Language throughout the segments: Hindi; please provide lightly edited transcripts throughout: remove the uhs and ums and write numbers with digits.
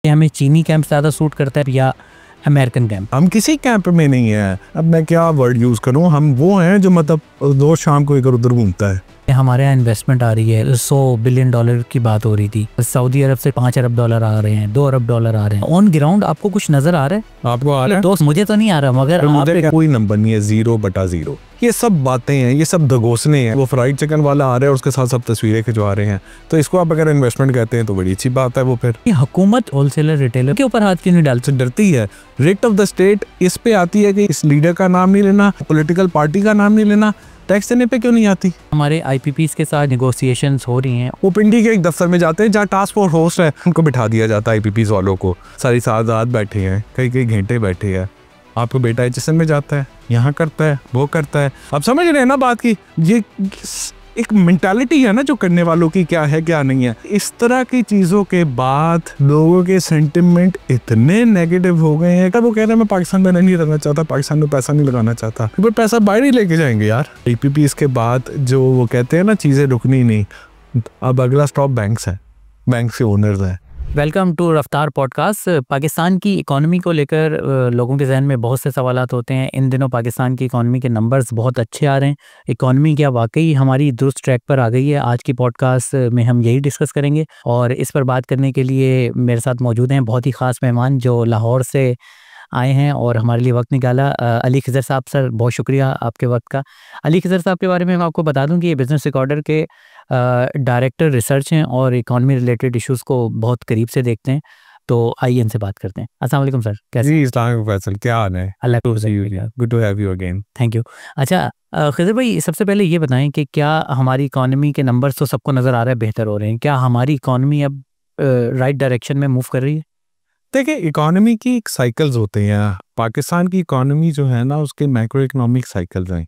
हमें चीनी कैंप ज़्यादा सूट करता है या अमेरिकन कैंप? हम किसी कैंप में नहीं है। अब मैं क्या वर्ड यूज़ करूँ, हम वो हैं जो मतलब रोज़ शाम को इधर उधर घूमता है। हमारे यहाँ इन्वेस्टमेंट आ रही है, $100 बिलियन की बात हो रही थी। सऊदी अरब से $5 अरब आ रहे हैं, $2 अरब आ रहे हैं। ऑन ग्राउंड आपको कुछ नजर आ रहा है? आपको आ रहा है? दोस्त मुझे तो नहीं आ रहा, मगर मुझे कोई नंबर नहीं है, 0/0। ये सब बातें हैं, ये सब दगोसने हैं। वो फ्राइड चिकन वाला आ रहा है और उसके साथ सब तस्वीरें खिंचवा रहे हैं, तो इसको आप अगर इन्वेस्टमेंट कहते हैं तो बड़ी अच्छी बात है। वो फिर हुकूमत होलसेलर रिटेलर के ऊपर हाथ क्यों नहीं डालती? डरती है। रेट ऑफ द स्टेट इस पे आती है कि इस लीडर का नाम नहीं लेना, पॉलिटिकल पार्टी का नाम नहीं लेना। टैक्स देने पे क्यों नहीं आती? हमारे IPPs के साथ नेगोशिएशंस हो रही हैं। वो पिंडी के एक दफ्तर में जाते हैं जहाँ टास्क फोर्स होस्ट है, उनको बिठा दिया जाता है IPPs वालों को। सारी रात बैठे हैं, कई घंटे बैठे हैं। आपको बेटा एचएसएन में जाता है, यहाँ करता है, वो करता है। आप समझ रहे हैं ना बात की? ये एक मेंटालिटी है ना जो करने वालों की, क्या है क्या नहीं है। इस तरह की चीज़ों के बाद लोगों के सेंटिमेंट इतने नेगेटिव हो गए हैं कि वो कह रहे हैं मैं पाकिस्तान में नहीं रहना चाहता, पाकिस्तान में पैसा नहीं लगाना चाहता। पर पैसा बाहर ही लेके जाएंगे यार। IPPs के बाद जो वो कहते हैं ना चीज़ें रुकनी नहीं, अब अगला स्टॉप बैंक्स है, बैंक के ओनर्स हैं। वेलकम टू रफ्तार पॉडकास्ट। पाकिस्तान की इकॉनमी को लेकर लोगों के जहन में बहुत से सवालात होते हैं। इन दिनों पाकिस्तान की इकॉनमी के नंबर्स बहुत अच्छे आ रहे हैं। इकॉनमी क्या वाकई हमारी दुरुस्त ट्रैक पर आ गई है? आज की पॉडकास्ट में हम यही डिस्कस करेंगे और इस पर बात करने के लिए मेरे साथ मौजूद हैं बहुत ही ख़ास मेहमान जो लाहौर से आए हैं और हमारे लिए वक्त निकाला। अली खिज़र साहब, सर बहुत शुक्रिया आपके वक्त का। अली खिज़र साहब के बारे में मैं आपको बता दूं कि ये बिज़नेस रिकॉर्डर के डायरेक्टर रिसर्च हैं और इकॉनमी रिलेटेड इश्यूज़ को बहुत करीब से देखते हैं। तो आइए इनसे बात करते हैं। अस्सलाम वालेकुम सर, कैसे? जी अस्सलाम फैसल, क्या हाल है? अल्लाह good to have you again. Thank you. अच्छा खिज़र भाई, सबसे पहले ये बताएं कि क्या हमारी इकॉनमी के नंबर्स तो सबको नज़र आ रहा है बेहतर हो रहे हैं, क्या हमारी इकॉनमी अब राइट डायरेक्शन में मूव कर रही है? देखिए, इकोनॉमी की एक साइकिल्स होते हैं। पाकिस्तान की इकोनॉमी जो है ना, उसके मैक्रो इकोनॉमिक साइकिल्स हैं।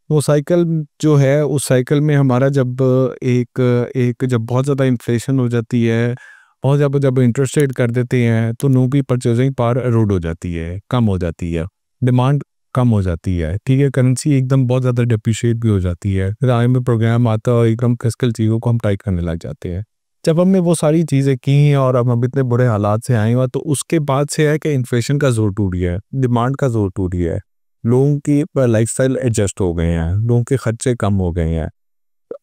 वो साइकिल जो है, उस साइकिल में हमारा जब जब बहुत ज़्यादा इन्फ्लेशन हो जाती है, बहुत ज़्यादा जब इंटरेस्ट रेट कर देते हैं, तो लोगों की परचेजिंग पावर एरोड हो जाती है, कम हो जाती है, डिमांड कम हो जाती है। ठीक है, करेंसी एकदम बहुत ज़्यादा डिप्रिशिएट भी हो जाती है। फिर IMF प्रोग्राम आता है और एकदम फिस्कल चीज़ों को हम टाइट करने लग जाते हैं। जब हमने वो सारी चीज़ें की हैं और अब हम इतने बुरे हालात से आए हुए, तो उसके बाद से है कि इन्फ्लेशन का जोर टूट गया है, डिमांड का जोर टूट गया है, लोगों की लाइफस्टाइल एडजस्ट हो गए हैं, लोगों के खर्चे कम हो गए हैं,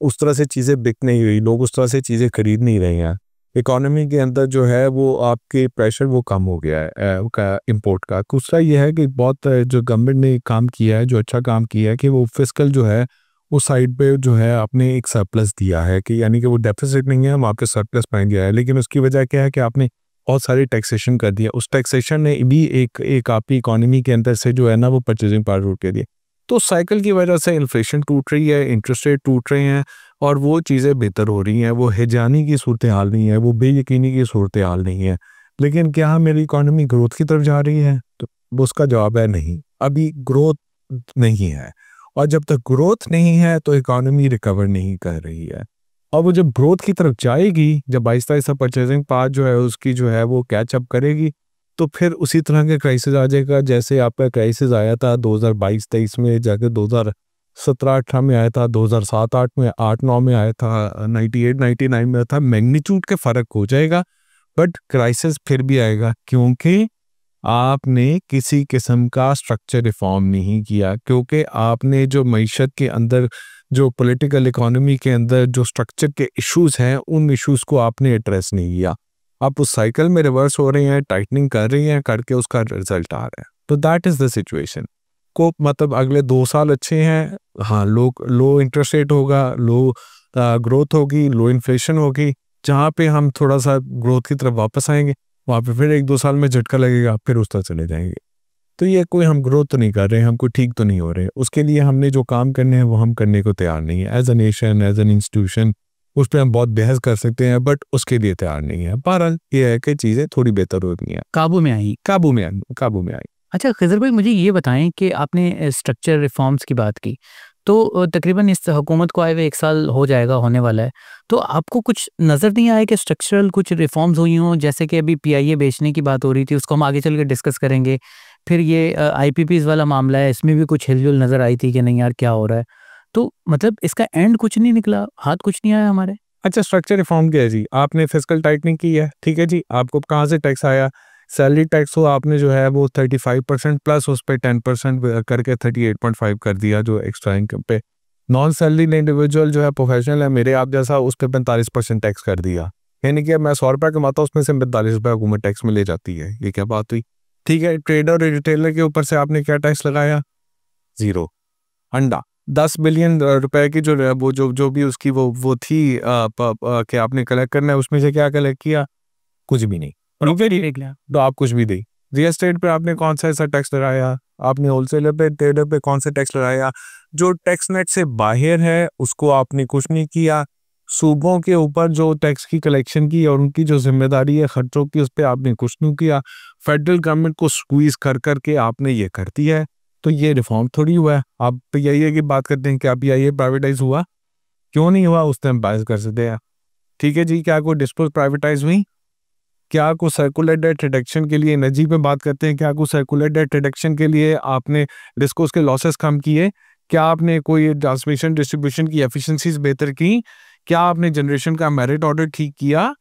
उस तरह से चीज़ें बिक नहीं रही, लोग उस तरह से चीज़ें खरीद नहीं रहे हैं। इकोनॉमी के अंदर जो है वो आपके प्रेशर वो कम हो गया है इम्पोर्ट का। दूसरा ये है कि बहुत जो गवर्नमेंट ने काम किया है, जो अच्छा काम किया है कि वो फिस्कल जो है उस साइड पे जो है आपने एक सरप्लस दिया है, कि यानी कि वो डेफिसिट नहीं है, वहाँ पे सरप्लस बन गया है। लेकिन उसकी वजह क्या है कि आपने बहुत सारी टैक्सेशन कर दिया। उस टैक्सेशन ने भी एक आपकी इकोनॉमी के अंदर से जो है ना वो परचेजिंग पावर टूट के दिया। तो साइकिल की वजह से इन्फ्लेशन टूट रही है, इंटरेस्ट रेट टूट रहे हैं और वो चीज़ें बेहतर हो रही हैं। वो हिजानी की सूरत हाल नहीं है, वो बेयकीनी की सूरत हाल नहीं है। लेकिन क्या मेरी इकोनॉमी ग्रोथ की तरफ जा रही है? तो उसका जवाब है नहीं, अभी ग्रोथ नहीं है। और जब तक ग्रोथ नहीं है तो इकोनॉमी रिकवर नहीं कर रही है। और वो जब ग्रोथ की तरफ जाएगी, जब आहिस्ता आहिस्ता परचेजिंग पावर जो है उसकी जो है वो कैचअप करेगी, तो फिर उसी तरह के क्राइसिस आ जाएगा जैसे आपका क्राइसिस आया था 2022-23 में, जाके 2017-18 में आया था, 2007-8 में, 8-9 में आया था, 98-99 में आया था। मैग्नीट्यूड के फ़र्क हो जाएगा, बट क्राइसिस फिर भी आएगा, क्योंकि आपने किसी किस्म का स्ट्रक्चर रिफॉर्म नहीं किया, क्योंकि आपने जो मईशत के अंदर, जो पॉलिटिकल इकोनॉमी के अंदर जो स्ट्रक्चर के इश्यूज हैं, उन इश्यूज को आपने एड्रेस नहीं किया। आप उस साइकिल में रिवर्स हो रहे हैं, टाइटनिंग कर रही हैं, करके उसका रिजल्ट आ रहा है। तो दैट इज़ द सिचुएशन को, मतलब अगले 2 साल अच्छे हैं। हाँ, लो इंटरेस्ट रेट होगा, लो ग्रोथ होगी, लो इन्फ्लेशन होगी। जहाँ पे हम थोड़ा सा ग्रोथ की तरफ वापस आएंगे, वहाँ पे फिर 1-2 साल में झटका लगेगा, फिर उस तरह चले जाएंगे। तो ये कोई हम ग्रोथ तो नहीं कर रहे हैं, हम कोई ठीक तो नहीं हो रहे। उसके लिए हमने जो काम करने हैं वो हम करने को तैयार नहीं है। As a nation, as an institution, उस पर हम बहुत बहस कर सकते हैं, बट उसके लिए तैयार नहीं है। बहरहाल ये है कि चीज़ें थोड़ी बेहतर हो रही हैं, काबू में आई। अच्छा खिज़र भाई, मुझे ये बताएं कि आपने स्ट्रक्चर रिफॉर्म्स की बात की, तो तकरीबन इस हुकूमत को आए हुए 1 साल हो जाएगा, होने वाला है। तो आपको कुछ नज़र नहीं आया कि स्ट्रक्चरल कुछ रिफॉर्म्स हुई हों? जैसे कि अभी PIA बेचने की बात हो रही थी, उसको हम आगे चल के डिस्कस करेंगे। फिर ये IPPs वाला मामला है, इसमें भी कुछ हिलजुल नज़र आई थी कि नहीं यार क्या हो रहा है। तो मतलब इसका एंड कुछ नहीं निकला, हाथ कुछ नहीं आया हमारे। अच्छा, स्ट्रक्चर रिफॉर्म क्या है जी? आपने फिस्कल टाइटनिंग की है, ठीक है जी। आपको कहाँ से टैक्स आया? सैलरी टैक्स हो आपने जो है वो 35% प्लस उस पे 10% करके 38.5 कर दिया जो एक्स्ट्रा इनकम पे। नॉन सैलरीड इंडिविजुअल जो है प्रोफेशनल है मेरे आप जैसा, उस पे 45% टैक्स कर दिया। यानी कि मैं 100 रुपये कमाता हूँ उसमें से 45 रुपये हुकूमत टैक्स में ले जाती है। ये क्या बात हुई? ठीक है, ट्रेडर और रिटेलर के ऊपर से आपने क्या टैक्स लगाया? ज़ीरो। अंडा 10 बिलियन रुपए की जो जो भी उसकी वो थी कि आपने कलेक्ट करना है, उसमें से क्या कलेक्ट किया? कुछ भी नहीं। प्रॉफिट देख लिया तो आप कुछ भी नहीं। रियल एस्टेट पे आपने कौन सा ऐसा टैक्स लगाया? आपने होलसेलर पे, ट्रेडर पे कौन सा टैक्स लगाया? जो टैक्स नेट से बाहर है उसको आपने कुछ नहीं किया। सूबों के ऊपर जो टैक्स की कलेक्शन की और उनकी जो जिम्मेदारी है खर्चों की, उस पर आपने कुछ नहीं किया। फेडरल गवर्नमेंट को स्क्वीज कर करके आपने ये कर दिया है। तो ये रिफॉर्म थोड़ी हुआ है। आप पीआईए की बात करते हैं, क्या पीआईए प्राइवेटाइज हुआ? क्यों नहीं हुआ? उस टाइम बात कर सकते हैं। ठीक है जी, क्या कोई डिस्पोज प्राइवेटाइज हुई? क्या कोई सर्कुलर डेट रिडक्शन के लिए एनर्जी पे बात करते हैं, क्या कोई सर्कुलर डेट रिडक्शन के लिए आपने डिस्कोस के लॉसेस कम किए? क्या आपने कोई ट्रांसमिशन डिस्ट्रीब्यूशन की एफिशिएंसीज बेहतर की? क्या आपने जनरेशन का मेरिट ऑर्डर ठीक किया?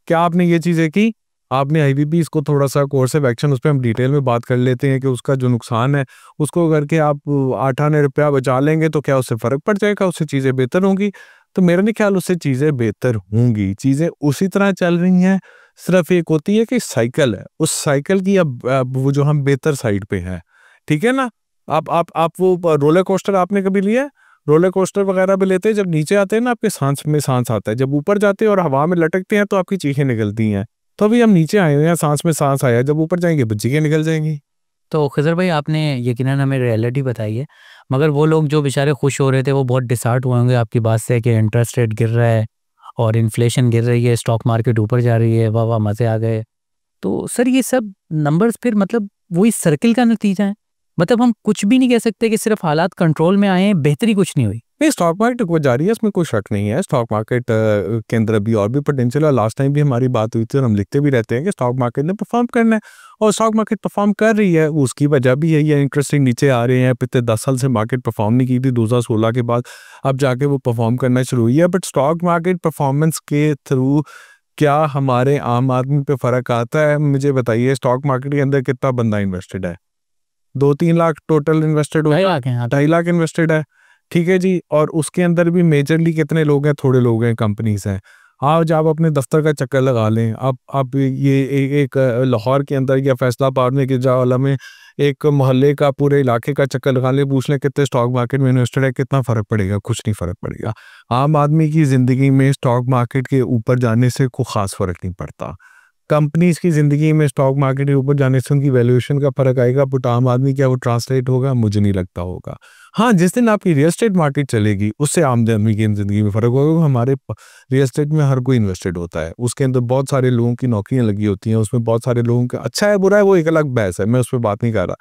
क्या आपने ये चीज़ें की? आपने आईबीपी इसको थोड़ा-सा कोर्स ऑफ एक्शन, उस पे हम डिटेल में बात कर लेते हैं कि उसका जो नुकसान है, उसको करके आप 8 आने रुपया बचा लेंगे तो क्या उससे फ़र्क पड़ जाएगा? उससे चीज़ें बेहतर होंगी? तो मेरा नहीं ख्याल उससे चीज़ें बेहतर होंगी। चीज़ें उसी तरह चल रही हैं, सिर्फ़ एक होती है कि साइकिल है, उस साइकिल की अब वो जो हम बेहतर साइड पे हैं, ठीक है ना? आप वो रोलर कोस्टर आपने कभी लिया है? रोलर कोस्टर वगैरह पे लेते हैं, जब नीचे आते हैं ना आपके सांस में सांस आता है, जब ऊपर जाते हैं और हवा में लटकते हैं तो आपकी चीखें निकलती हैं। तो अभी हम नीचे आए हुए हैं, सांस में सांस आया, जब ऊपर जाएंगे तो चीखें निकल जाएंगी। तो खिज़र भाई आपने यकीनन हमें रियलिटी बताई है, मगर वो लोग जो बेचारे खुश हो रहे थे वो बहुत डिसहार्ट हुए होंगे आपकी बात से कि इंटरेस्ट रेट गिर रहा है और इन्फ्लेशन गिर रही है, स्टॉक मार्केट ऊपर जा रही है, वाह वाह मज़े आ गए। तो सर ये सब नंबर्स फिर मतलब वही सर्किल का नतीजा है? मतलब हम कुछ भी नहीं कह सकते कि सिर्फ हालात कंट्रोल में आए हैं, बेहतरी कुछ नहीं हुई? नहीं, स्टॉक मार्केट ऊपर जा रही है, इसमें कोई शक नहीं है। स्टॉक मार्केट के अंदर अभी और भी पोटेंशियल है। लास्ट टाइम भी हमारी बात हुई थी और हम लिखते भी रहते हैं कि स्टॉक मार्केट ने परफॉर्म करना है और स्टॉक मार्केट परफॉर्म कर रही है। उसकी वजह भी यही है, इंटरेस्ट रेट नीचे आ रहे हैं। पिछले 10 साल से मार्केट परफॉर्म नहीं की थी, 2016 के बाद अब जाके वो परफॉर्म करना शुरू हुई है। बट स्टॉक मार्केट परफॉर्मेंस के थ्रू क्या हमारे आम आदमी पे फ़र्क आता है? मुझे बताइए, स्टॉक मार्केट के अंदर कितना बंदा इन्वेस्टेड है? 2-3 लाख टोटल इन्वेस्टेड होगा, 2.5 लाख हैं यहाँ पे। 2.5 लाख इन्वेस्टेड है, ठीक है जी। और उसके अंदर भी मेजरली कितने लोग हैं? थोड़े लोग हैं, कंपनीज़ हैं। आज आप अपने दफ्तर का चक्कर लगा लें, आप ये एक लाहौर के अंदर या फैसलाबाद में, गिरजावाला में एक मोहल्ले का, पूरे इलाके का चक्कर लगा लें, पूछ लें कितने स्टॉक मार्केट में इन्वेस्टेड है, कितना फ़र्क पड़ेगा? कुछ नहीं फ़र्क पड़ेगा। आम आदमी की ज़िंदगी में स्टॉक मार्केट के ऊपर जाने से कोई ख़ास फ़र्क नहीं पड़ता। कंपनीज़ की ज़िंदगी में स्टॉक मार्केट के ऊपर जाने से उनकी वैल्यूएशन का फ़र्क आएगा, बट आम आदमी क्या वो ट्रांसलेट होगा? मुझे नहीं लगता होगा। हाँ, जिस दिन आपकी रियल एस्टेट मार्केट चलेगी, उससे आम आदमी की ज़िंदगी में फ़र्क होगा। हमारे रियल एस्टेट में हर कोई इन्वेस्टेड होता है, उसके अंदर बहुत सारे लोगों की नौकरियाँ लगी होती हैं, उसमें बहुत सारे लोगों का अच्छा है, बुरा है, वो एक अलग बहस है, मैं उस पे बात नहीं कर रहा।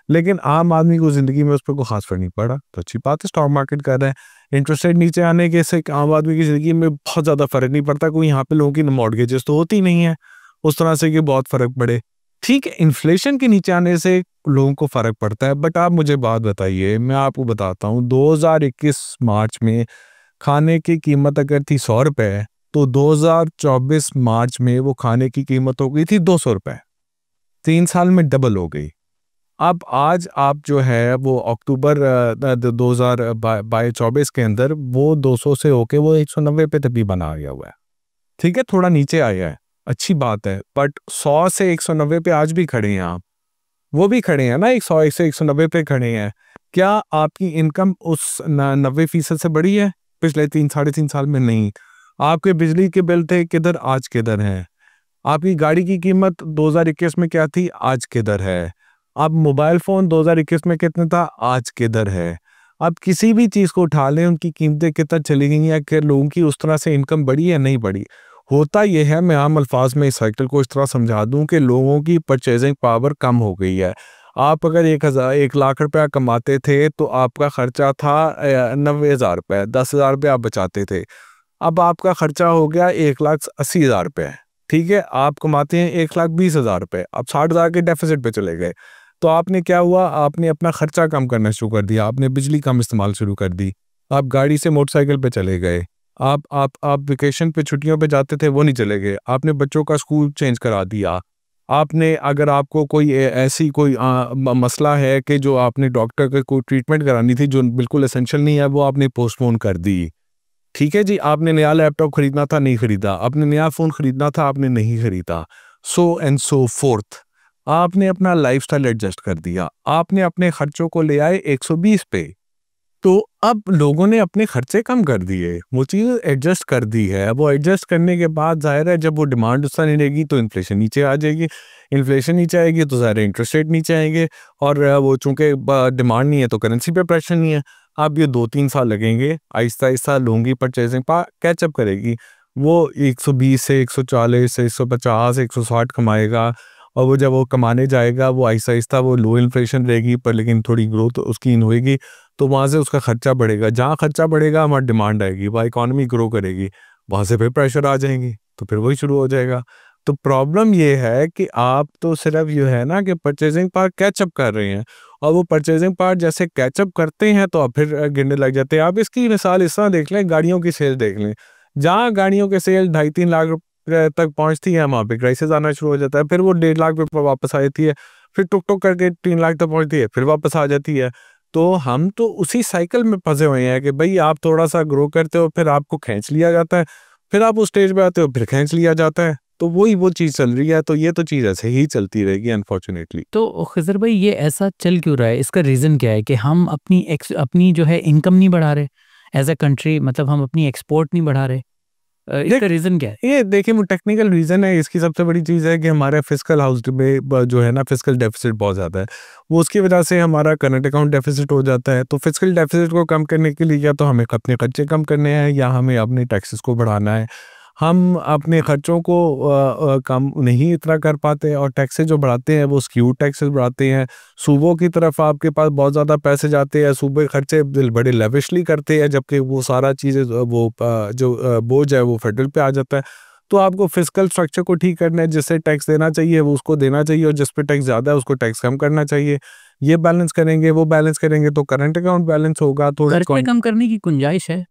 लेकिन आम आदमी को ज़िंदगी में उस पर कोई ख़ास फ़र्क नहीं पड़ा, तो अच्छी बात है स्टॉक मार्केट कर रहे हैं। इंटरेस्ट रेट नीचे आने के से आम आदमी की ज़िंदगी में बहुत ज़्यादा फ़र्क नहीं पड़ता, कोई यहाँ पे लोगों की मॉर्टगेजेस तो होती नहीं है उस तरह से कि बहुत फ़र्क पड़े। ठीक है, इन्फ्लेशन के नीचे आने से लोगों को फ़र्क पड़ता है, बट आप मुझे बात बताइए, मैं आपको बताता हूँ, 2021 मार्च में खाने की कीमत अगर थी ₹100, तो 2024 मार्च में वो खाने की कीमत हो गई थी ₹200। 3 साल में डबल हो गई। अब आज आप जो है वो अक्टूबर 2024 के अंदर वो 200 से होके वो 190 पे तकरीबन आ गया हुआ है। ठीक है, थोड़ा नीचे आया है, अच्छी बात है, बट 100 से 190 पे आज भी खड़े हैं आप। वो भी खड़े हैं ना, 100 से 190 पे खड़े हैं। क्या आपकी इनकम उस 90% से बढ़ी है पिछले 3 साढ़े 3 साल में? नहीं। आपके बिजली के बिल थे किधर, आज किधर हैं? आपकी गाड़ी की कीमत 2021 में क्या थी, आज किधर है? आप मोबाइल फ़ोन 2021 में कितना था, आज किधर है? आप किसी भी चीज़ को उठा लें, उनकी कीमतें कितना चली गई हैं, कि लोगों की उस तरह से इनकम बढ़ी या नहीं बढ़ी? होता ये है, मैं आम अल्फाज में इस साइकिल को इस तरह समझा दूं कि लोगों की परचेजिंग पावर कम हो गई है। आप अगर 1 लाख रुपया कमाते थे तो आपका खर्चा था 90,000 रुपये, 10,000 रुपये आप बचाते थे। अब आपका खर्चा हो गया 1,80,000 रुपये। ठीक है, आप कमाते हैं 1,20,000 रुपये, अब 60,000 के डेफिसिट पे चले गए। तो आपने क्या हुआ, आपने अपना खर्चा कम करना शुरू कर दिया, आपने बिजली कम इस्तेमाल शुरू कर दी, आप गाड़ी से मोटरसाइकिल पे चले गए। आप वेकेशन पे छुट्टियों पे जाते थे, वो नहीं चले गए। आपने बच्चों का स्कूल चेंज करा दिया। आपने अगर आपको कोई ऐसी कोई मसला है कि जो आपने डॉक्टर का कोई ट्रीटमेंट करानी थी जो बिल्कुल एसेंशियल नहीं है, वो आपने पोस्टपोन कर दी। ठीक है जी, आपने नया लैपटॉप खरीदना था, नहीं खरीदा। आपने नया फ़ोन खरीदना था, आपने नहीं खरीदा। So and so fourth. आपने अपना लाइफ़स्टाइल एडजस्ट कर दिया। आपने अपने खर्चों को ले आए 120 पे। तो अब लोगों ने अपने खर्चे कम कर दिए, वो चीज़ एडजस्ट कर दी है। वो एडजस्ट करने के बाद ज़ाहिर है जब वो डिमांड उस तरह नहीं रहेगी तो इन्फ्लेशन नीचे आ जाएगी। इन्फ्लेशन नीचे आएगी तो ज़ाहिर है इंटरेस्ट रेट नीचे आएंगे, और वो चूँकि डिमांड नहीं है तो करेंसी पे प्रेशर नहीं है। अब ये 2-3 साल लगेंगे, आहिस्ता-आहिस्ता लोगों की परचेज़िंग पावर कैचअप करेगी। वो 120 से 140 से 150 से 160 कमाएगा, और वो जब वो कमाने जाएगा वो आहिस्ता-आहिस्ता वो लो इन्फ्लेशन रहेगी पर लेकिन थोड़ी ग्रोथ उसकी होएगी, तो वहाँ से उसका खर्चा बढ़ेगा। जहाँ खर्चा बढ़ेगा वहाँ डिमांड आएगी, वहाँ इकॉनमी ग्रो करेगी, वहाँ से फिर प्रेशर आ जाएंगी, तो फिर वही शुरू हो जाएगा। तो प्रॉब्लम ये है कि आप तो सिर्फ ये है ना कि परचेजिंग पावर कैचअप कर रहे हैं, और वो परचेजिंग पावर जैसे कैचअप करते हैं तो अब फिर गिरने लग जाते हैं। आप इसकी मिसाल इस तरह देख लें, गाड़ियों की सेल देख लें। जहाँ गाड़ियों की सेल 2.5-3 लाख रुपये तक पहुँचती है वहाँ पे क्राइसिस आना शुरू हो जाता है, फिर वो 1.5 लाख पे वापस आ जाती है, फिर टुक-टुक करके 3 लाख तक पहुँचती है, फिर वापस आ जाती है। तो हम तो उसी साइकिल में फँसे हुए हैं कि भई आप थोड़ा-सा ग्रो करते हो, फिर आपको खींच लिया जाता है, फिर आप उस स्टेज पे आते हो, फिर खींच लिया जाता है। तो वही वो चीज़ चल रही है, तो ये तो चीज़ ऐसे ही चलती रहेगी अनफॉर्च्युनेटली। तो खिज़र भाई ये ऐसा चल क्यों रहा है? इसका रीज़न क्या है कि हम अपनी जो है इनकम नहीं बढ़ा रहे एज़ अ कंट्री, मतलब हम अपनी एक्सपोर्ट नहीं बढ़ा रहे। देख इसका रीज़न क्या है? ये देखिए वो टेक्निकल रीज़न है, इसकी सबसे बड़ी चीज़ है कि हमारा फिस्कल हाउस में जो है ना फिस्कल डेफिसिट बहुत ज़्यादा है। वो उसकी वजह से हमारा करंट अकाउंट डेफिसिट हो जाता है। तो फिस्कल डेफिसिट को कम करने के लिए या तो हमें अपने खर्चे कम करने हैं या हमें अपने टैक्सेस को बढ़ाना है। हम अपने खर्चों को कम नहीं इतना कर पाते, और टैक्सेस जो बढ़ाते हैं वो स्क्यूड टैक्सेस बढ़ाते हैं। सूबों की तरफ आपके पास बहुत ज़्यादा पैसे जाते हैं, सूबे खर्चे बड़े लेविशली करते हैं, जबकि वो सारा चीज़ें वो जो बोझ है वो फेडरल पे आ जाता है। तो आपको फिस्कल स्ट्रक्चर को ठीक करना है, जिससे टैक्स देना चाहिए वो उसको देना चाहिए, और जिस पे टैक्स ज़्यादा है उसको टैक्स कम करना चाहिए। ये बैलेंस करेंगे, वो बैलेंस करेंगे तो करंट अकाउंट बैलेंस होगा। थोड़ी खर्चे कम करने की गुंजाइश है।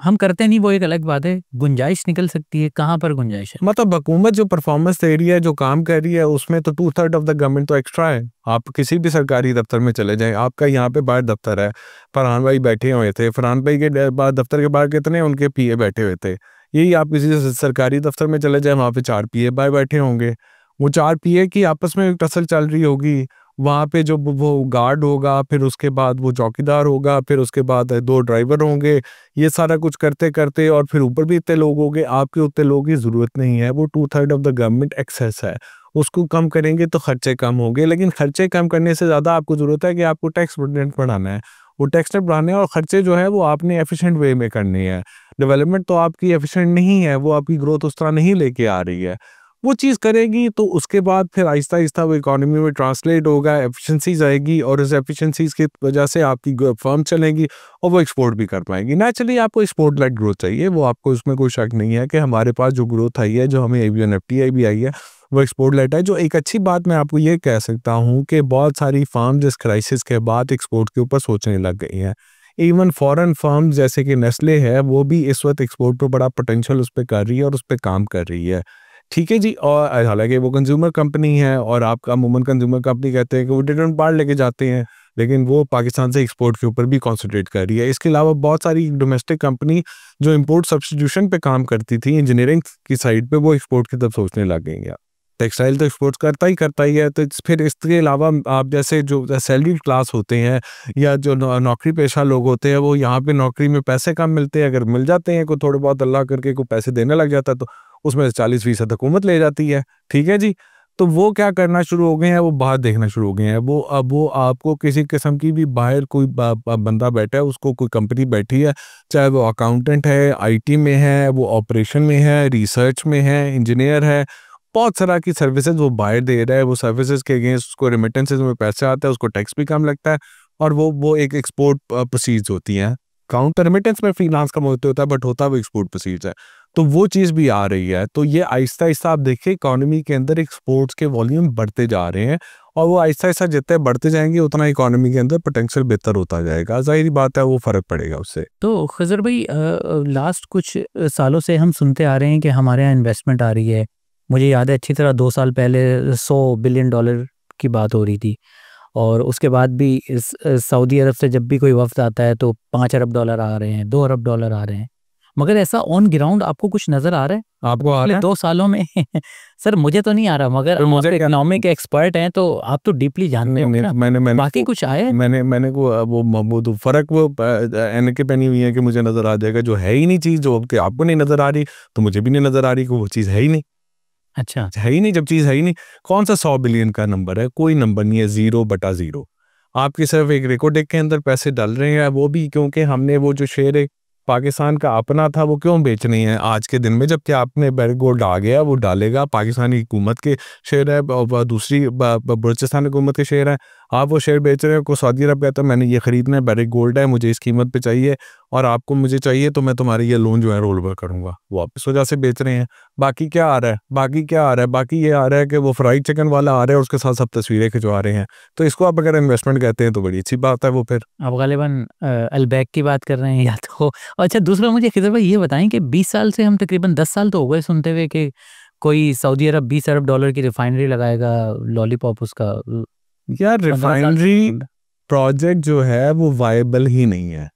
हम करते नहीं वो एक अलग बात है, गुंजाइश निकल सकती है, कहाँ पर गुंजाइश है? मतलब हुकूमत जो परफॉर्मेंस दे रही है, जो काम कर रही है, उसमें तो 2/3 ऑफ द गवर्नमेंट तो एक्स्ट्रा है। आप किसी भी सरकारी दफ्तर में चले जाएँ, आपका यहाँ पे बाहर दफ्तर है, फरहान भाई बैठे हुए थे, फरहान भाई के दफ्तर के बाहर कितने उनके पीए बैठे हुए थे। यही आप किसी सरकारी दफ्तर में चले जाएँ, वहाँ पे 4 पीए बाहर बैठे होंगे। वो 4 पीए की आपस में टसल चल रही होगी। वहाँ पे जो वो गार्ड होगा, फिर उसके बाद वो चौकीदार होगा, फिर उसके बाद 2 ड्राइवर होंगे। ये सारा कुछ करते-करते और फिर ऊपर भी इतने लोग होंगे, आपके उतने लोगों की ज़रूरत नहीं है, वो 2/3 ऑफ द गवर्नमेंट एक्सेस है। उसको कम करेंगे तो खर्चे कम होंगे, लेकिन खर्चे कम करने से ज़्यादा आपको ज़रूरत है कि आपको टैक्स रेट बढ़ाना है। वो टैक्स रेट बढ़ाने हैं और खर्चे जो है वो आपने एफिशिएंट वे में करने हैं। डेवलपमेंट तो आपकी एफिशिएंट नहीं है, वो आपकी ग्रोथ उस तरह नहीं लेके आ रही है। वो चीज़ करेगी तो उसके बाद फिर आहिस्ता-आहिस्ता वो इकोनॉमी में ट्रांसलेट होगा, एफिशिएंसीज़ आएगी, और इस एफिशिएंसीज़ की वजह से आपकी फर्म चलेगी और वो एक्सपोर्ट भी कर पाएँगी। नेचुरली आपको एक्सपोर्ट लेड ग्रोथ चाहिए, वो आपको उसमें कोई शक नहीं है कि हमारे पास जो ग्रोथ आई है, जो हमें एवियन एफडीआई भी आई है, वो एक्सपोर्ट लेड है। जो एक अच्छी बात मैं आपको ये कह सकता हूँ कि बहुत सारी फर्म्स इस क्राइसिस के बाद एक्सपोर्ट के ऊपर सोचने लग गई हैं। इवन फॉरेन फर्म्स जैसे कि नेस्ले है, वो भी इस वक़्त एक्सपोर्ट पे बड़ा पोटेंशियल उस पे कर रही है और उस पे काम कर रही है। ठीक है जी, और हालाँकि वो कंज़्यूमर कंपनी है, और आपका अमूमन कंज़्यूमर कंपनी कहते हैं कि वो डिविडेंड बाहर लेके जाते हैं, लेकिन वो पाकिस्तान से एक्सपोर्ट के ऊपर भी कॉन्संट्रेट कर रही है। इसके अलावा बहुत सारी डोमेस्टिक कंपनी जो इम्पोर्ट सब्स्टिट्यूशन पे काम करती थी, इंजीनियरिंग की साइड पे, वो एक्सपोर्ट की तरफ सोचने लग गई हैं। टेक्सटाइल तो एक्सपोर्ट करता ही है, तो फिर इसके अलावा आप जैसे जो सैलरीड क्लास होते हैं या जो नौकरी पेशा लोग होते हैं, वो यहाँ पे नौकरी में पैसे कम मिलते हैं, अगर मिल जाते हैं, को थोड़े बहुत अल्लाह करके को पैसे देने लग जाता है, तो उसमें से 40% हुकूमत ले जाती है। ठीक है जी? तो वो क्या करना शुरू हो गए हैं, वो बाहर देखना शुरू हो गए हैं। अब वो आपको किसी किस्म की भी बाहर कोई बंदा बैठा है, उसको कोई कंपनी बैठी है, चाहे वो अकाउंटेंट है, आईटी में है, वो ऑपरेशन में है, रिसर्च में है, इंजीनियर है, बहुत तरह की सर्विसेज वो बाहर दे रहा है। वो सर्विसेज के अगेंस्ट उसको रेमिटेंसेस में पैसा आता है, उसको टैक्स भी कम लगता है, और वो एक एक्सपोर्ट प्रोसीड्स होती हैं। काउंटर रेमिटेंस में फ्रीलांस का होता है, बट होता वो एक्सपोर्ट प्रोसीड्स है। तो वो चीज़ भी आ रही है। तो ये आहिस्ता-आहिस्ता आप देखिए इकोनॉमी के अंदर एक्सपोर्ट्स के वॉल्यूम बढ़ते जा रहे हैं और वो आहिस्ता-आहिस्ता जितने बढ़ते जाएँगे उतना इकोनॉमी के अंदर पोटेंशियल बेहतर होता जाएगा। ज़ाहिर-सी बात है वो फ़र्क पड़ेगा उससे। तो खज़र भाई लास्ट कुछ सालों से हम सुनते आ रहे हैं कि हमारे यहाँ इन्वेस्टमेंट आ रही है। मुझे याद है अच्छी तरह 2 साल पहले $100 बिलियन की बात हो रही थी और उसके बाद भी सऊदी अरब से जब भी कोई वफ़्द आता है तो $5 अरब आ रहे हैं, $2 अरब आ रहे हैं। मगर ऐसा ऑन ग्राउंड आपको कुछ नज़र आ रहा है? आपको आ पिछले रहा है? 2 सालों में सर मुझे तो नहीं आ रहा मगर फिर मुझे आप क्या इकोनॉमिक एक्सपर्ट हैं तो आप तो डीपली जानते नहीं, होंगे नहीं, ना। मैंने बाकी कुछ आया है? मैंने वो तो फ़र्क वो ऐनकें पहनी हुई है कि मुझे नज़र आ जाएगा, जो है ही नहीं चीज़, जो कि आपको नहीं नज़र आ रही, तो मुझे भी नहीं नज़र आ रही कि वो चीज़ है ही नहीं। अच्छा। है ही नहीं, जब चीज़ है ही नहीं, कौन सा 100 बिलियन का नंबर है? कोई नंबर नहीं है, 0/0। आपकी सिर्फ़ एक रेकोडेक के अंदर पैसे डल रहे हैं, वो भी क्योंकि हमने वो जो शेयर है पाकिस्तान का अपना था, वो क्यों बेचनी है आज के दिन में, जबकि आपने बैरिक गोल्ड आ गया, वो डालेगा, पाकिस्तानी हुकूमत के शेयर है और दूसरी बलूचिस्तान हुकूमत के शेयर हैं, आप वो शेयर बेच रहे हो, को सऊदी अरब कहता है मैंने ये खरीदना है, बैरिक गोल्ड है, मुझे इस कीमत पे चाहिए और आपको मुझे चाहिए तो मैं तुम्हारी ये लोन जो है रोल ओवर करूँगा, वो आप इस वजह से बेच रहे हैं। बाकी क्या आ रहा है? बाकी ये आ रहा है कि वो फ्राइड चिकन वाला आ रहा है और उसके साथ सब तस्वीरें खिंचवा रहे हैं। तो इसको आप अगर इन्वेस्टमेंट कहते हैं तो बड़ी अच्छी बात है वो फिर। आप ग़ालिबन अलबैक की बात कर रहे हैं या तो अच्छा दूसरा मुझे खिज़र भाई ये बताएँ कि 20 साल से हम तकरीबन 10 साल तो हो गए सुनते हुए कि कोई सऊदी अरब $20 अरब की रिफाइनरी लगाएगा, लॉलीपॉप उसका यार 15 साल से रिफाइनरी सुन रहा। प्रोजेक्ट जो है वो वायबल ही नहीं है।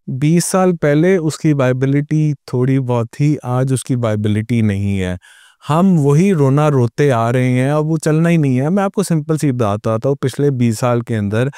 20 साल पहले उसकी वायबिलिटी थोड़ी बहुत थी, आज उसकी वायबिलिटी नहीं है। हम वही रोना रोते आ रहे हैं और वो चलना ही नहीं है। मैं आपको सिंपल सी बात बताता हूँ, पिछले 20 साल के अंदर